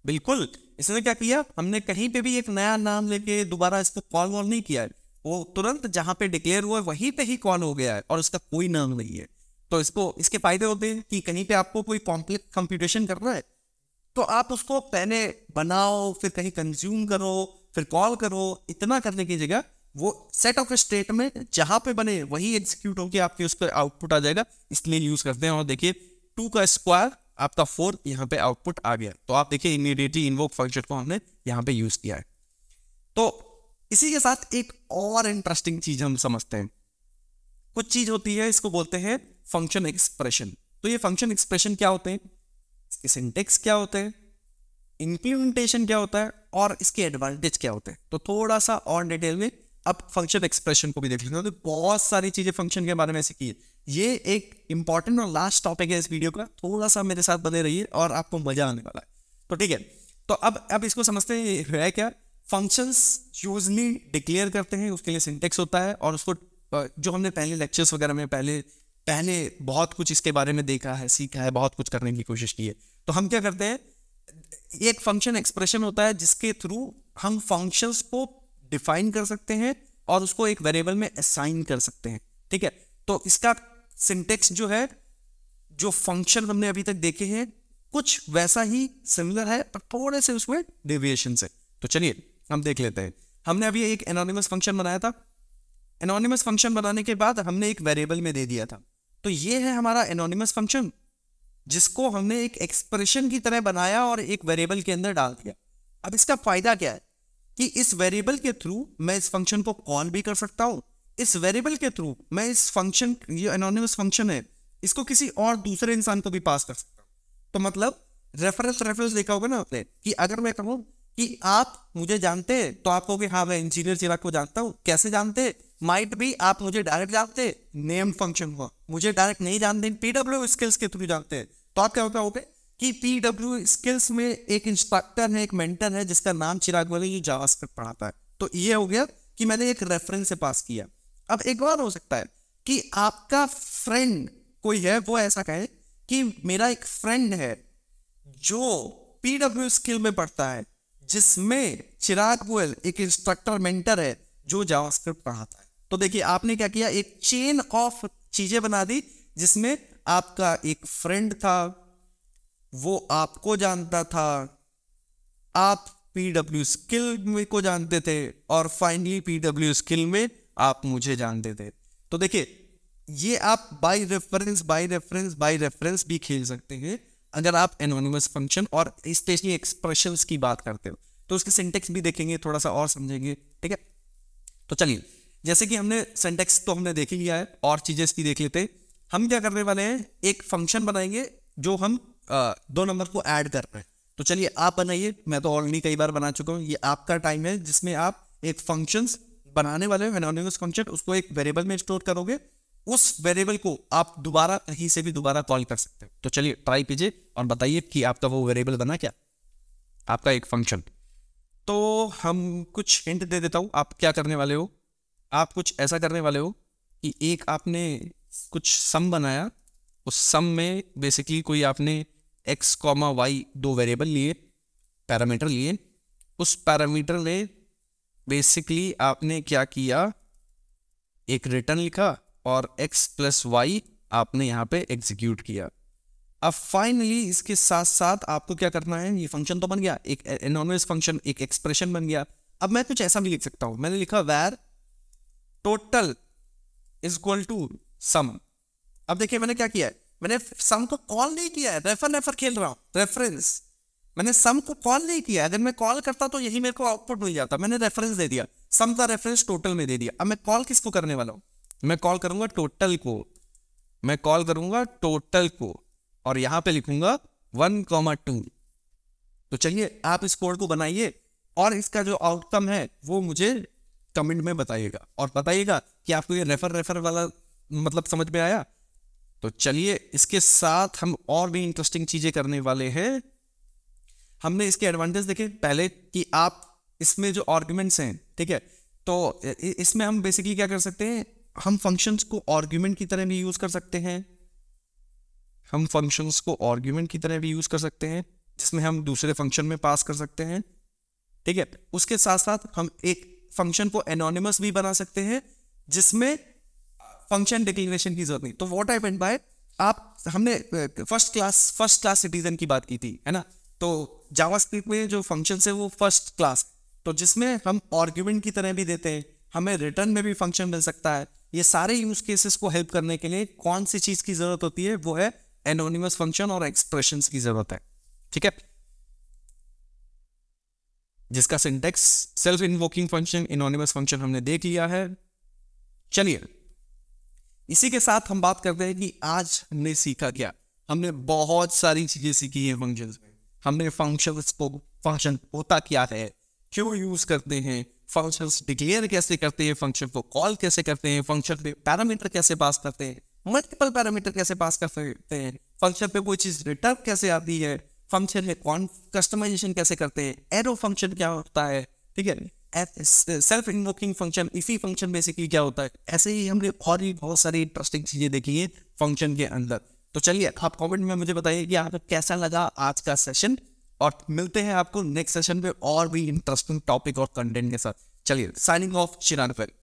बिल्कुल, इसने क्या किया, हमने कहीं पे भी एक नया नाम लेके दोबारा इसको कॉल वॉल नहीं किया है, वो तुरंत जहां पे डिक्लेयर हुआ है वहीं पे ही कॉल हो गया है, और इसका कोई नाम नहीं है। तो इसको इसके फायदे होते हैं कि कहीं पे आपको कोई कॉम्प्लेक्स कंप्यूटेशन करना है तो आप उसको पहले बनाओ, फिर कहीं कंज्यूम करो, फिर कॉल करो, इतना करने की जगह वो सेट ऑफ स्टेट में जहां पे बने वही एग्जीक्यूट होकर आपके उस पर आउटपुट आ जाएगा, इसलिए यूज करते हैं। और देखिए 2 का स्क्वायर आपका 4 यहाँ पे आउटपुट आ गया। तो आप देखिए इमीडिएटली इन्वोक फंक्शन को हमने यहाँ पे यूज किया है। तो इसी के साथ एक और इंटरेस्टिंग चीज हम समझते हैं, कुछ चीज होती है, इसको बोलते हैं फंक्शन एक्सप्रेशन। तो ये फंक्शन एक्सप्रेशन क्या होते हैं, इसके सिंटेक्स क्या होते हैं, इम्प्लीमेंटेशन क्या होता है, और इसके एडवांटेज क्या होते हैं, तो थोड़ा सा और डिटेल में अब फंक्शन एक्सप्रेशन को भी देख लेते हैं। तो बहुत सारी चीजें फंक्शन के बारे में सीखी है। ये एक इंपॉर्टेंट और लास्ट टॉपिक है इस वीडियो का, थोड़ा सा मेरे साथ बने रहिए और आपको मजा आने वाला है। तो ठीक है, तो अब इसको समझते हैं है क्या। फंक्शंस यूजली डिक्लेयर करते हैं, उसके लिए सिंटेक्स होता है, और उसको जो हमने पहले लेक्चर्स वगैरह में पहले बहुत कुछ इसके बारे में देखा है, सीखा है, बहुत कुछ करने की कोशिश की है। तो हम क्या करते हैं, एक फंक्शन एक्सप्रेशन होता है जिसके थ्रू हम फंक्शंस को डिफाइन कर सकते हैं और उसको एक वेरिएबल में असाइन कर सकते हैं। ठीक है, तो इसका सिंटेक्स जो है, जो फंक्शन हमने अभी तक देखे हैं, कुछ वैसा ही सिमिलर है, पर थोड़े से उसमें डेविएशन है। तो चलिए हम देख लेते हैं। हमने अभी एक एनोनिमस फंक्शन बनाया था। एनोनिमस फंक्शन बनाने के बाद हमने एक वेरिएबल में दे दिया था। तो ये है हमारा एनोनिमस फंक्शन, जिसको हमने एक एक्सप्रेशन की तरह बनाया और एक वेरिएबल के अंदर डाल दिया। अब इसका फायदा क्या है कि इस वेरिएबल के थ्रू मैं इस फंक्शन को कॉल भी कर सकता हूं। इस वेरिएबल के थ्रू मैं इस फंक्शन, ये एनोनिमस फंक्शन है, इसको किसी और दूसरे इंसान को भी पास कर सकता हूं। तो मतलब रेफरेंस देखा होगा ना आपने, कि अगर मैं कहूं कि आप मुझे जानते हैं, तो आप कहोगे हाँ मैं इंजीनियर चिराग को जानता हूं। कैसे जानते? माइट भी आप मुझे डायरेक्ट जानते, नेम फंक्शन हुआ। मुझे डायरेक्ट नहीं जानते, पीडब्ल्यू स्किल्स के थ्रू जानते हैं। तो आप क्या होता होगा कि पीडब्ल्यू स्किल्स में एक इंस्ट्रक्टर है, एक मेंटर है, जिसका नाम चिराग वाले, ये जावास्क्रिप्ट पढ़ाता है। तो ये हो गया कि मैंने एक रेफरेंस से पास किया। अब एक बार हो सकता है कि आपका फ्रेंड कोई है, वो ऐसा कहे कि मेरा एक फ्रेंड है जो पीडब्ल्यू स्किल में पढ़ता है, जिसमें चिराग गोयल एक इंस्ट्रक्टर मेंटर है जो जावास्क्रिप्ट पढ़ाता है। तो देखिए आपने क्या किया, एक चेन ऑफ चीजें बना दी, जिसमें आपका एक फ्रेंड था, वो आपको जानता था, आप पीडब्ल्यू स्किल को जानते थे, और फाइनली पीडब्ल्यू स्किल में आप मुझे जानते थे। तो देखिए ये आप बाय रेफरेंस भी खेल सकते हैं अगर आप एनोनिमस फंक्शन और स्पेशली एक्सप्रेशंस की बात करते हो। तो उसके सिंटेक्स भी देखेंगे, थोड़ा सा और समझेंगे। ठीक है, तो चलिए, जैसे कि हमने सिंटेक्स तो हमने देख ही लिया है, और चीजें इसकी देख लेते हैं। हम क्या करने वाले हैं, एक फंक्शन बनाएंगे जो हम 2 नंबर को ऐड कर रहे हैं। तो चलिए आप बनाइए, मैं तो ऑलरेडी कई बार बना चुका हूँ। ये आपका टाइम है जिसमें आप एक फंक्शन बनाने वाले हो, एनोनिमस फंक्शन, उसको एक वेरिएबल में स्टोर करोगे। उस वेरिएबल को आप दोबारा कहीं से भी दोबारा कॉल कर सकते हो। तो चलिए ट्राई कीजिए और बताइए कि आपका वो वेरिएबल बना क्या, आपका एक फंक्शन। तो हम कुछ हिंट दे देता हूं, आप क्या करने वाले हो। आप कुछ ऐसा करने वाले हो कि एक आपने कुछ सम बनाया, उस सम में बेसिकली कोई आपने x, y 2 वेरिएबल लिए, पैरामीटर लिए। उस पैरामीटर में बेसिकली आपने क्या किया, एक रिटर्न लिखा और x + y आपने यहाँ पे एग्जीक्यूट किया। अब फाइनली इसके साथ साथ आपको क्या करना है, ये फंक्शन तो बन गया, एक एनोनिमस फंक्शन, एक एक्सप्रेशन बन गया। अब मैं कुछ ऐसा भी लिख सकता हूं, मैंने लिखा where total = sum। अब देखिए मैंने क्या किया है, मैंने सम को कॉल नहीं किया है, रेफर खेल रहा हूं, रेफरेंस। मैंने सम को कॉल नहीं किया, अगर मैं कॉल करता तो यही मेरे को आउटपुट मिल जाता। मैंने रेफरेंस दे दिया, सम का रेफरेंस टोटल में दे दिया। अब मैं कॉल किसको करने वाला हूं, मैं कॉल करूंगा टोटल को, मैं कॉल करूंगा टोटल को, और यहां पे लिखूंगा 1,2। तो चलिए आप इस कोड को बनाइए और इसका जो आउटकम है वो मुझे कमेंट में बताइएगा, और बताइएगा कि आपको ये रेफर वाला मतलब समझ में आया। तो चलिए इसके साथ हम और भी इंटरेस्टिंग चीजें करने वाले हैं। हमने इसके एडवांटेज देखे पहले कि आप इसमें जो आर्ग्यूमेंट्स हैं, ठीक है, तो इसमें हम बेसिकली क्या कर सकते हैं, हम फंक्शंस को आर्ग्यूमेंट की तरह भी यूज कर सकते हैं। हम फंक्शंस को आर्ग्यूमेंट की तरह भी यूज कर सकते हैं, जिसमें हम दूसरे फंक्शन में पास कर सकते हैं। ठीक है, उसके साथ साथ हम एक फंक्शन को एनोनिमस भी बना सकते हैं, जिसमें फंक्शन डिक्लेरेशन की जरूरत नहीं। तो व्हाट आई मेंट बाय, हमने फर्स्ट क्लास सिटीजन की बात की थी, है ना। तो जावास्क्रिप्ट में जो फंक्शन है वो फर्स्ट क्लास, तो जिसमें हम आर्ग्यूमेंट की तरह भी देते हैं, हमें रिटर्न में भी फंक्शन मिल सकता है। ये सारे यूज केसेस को हेल्प करने के लिए कौन सी चीज की जरूरत होती है, वो है एनोनिमस फंक्शन और एक्सप्रेशंस की जरूरत है। ठीक है, जिसका syntax self invoking function, anonymous function हमने देख लिया है। चलिए इसी के साथ हम बात करते हैं कि आज हमने सीखा क्या। हमने बहुत सारी चीजें सीखी है फंक्शंस में। हमने फंक्शन होता क्या है, क्यों यूज करते हैं, फंक्शंस डिक्लेयर कैसे करते हैं, फंक्शन को कॉल कैसे करते हैं, फंक्शन पे पैरामीटर कैसे पास करते हैं, मल्टीपल पैरामीटर कैसे पास कर सकते हैं, फंक्शन पे कोई चीज रिटर्न कैसे आती है, फंक्शन में कौन कस्टमाइजेशन कैसे करते हैं, एरो फंक्शन क्या होता है, ठीक है, self invoking function, IIFE function basically क्या होता है। ऐसे ही हमने और भी बहुत सारी इंटरेस्टिंग चीजें देखी है फंक्शन के अंदर। तो चलिए आप कमेंट में मुझे बताइए कि आपको कैसा लगा आज का सेशन, और मिलते हैं आपको नेक्स्ट सेशन पे और भी इंटरेस्टिंग टॉपिक और कंटेंट के साथ। चलिए साइनिंग ऑफ, चिराग।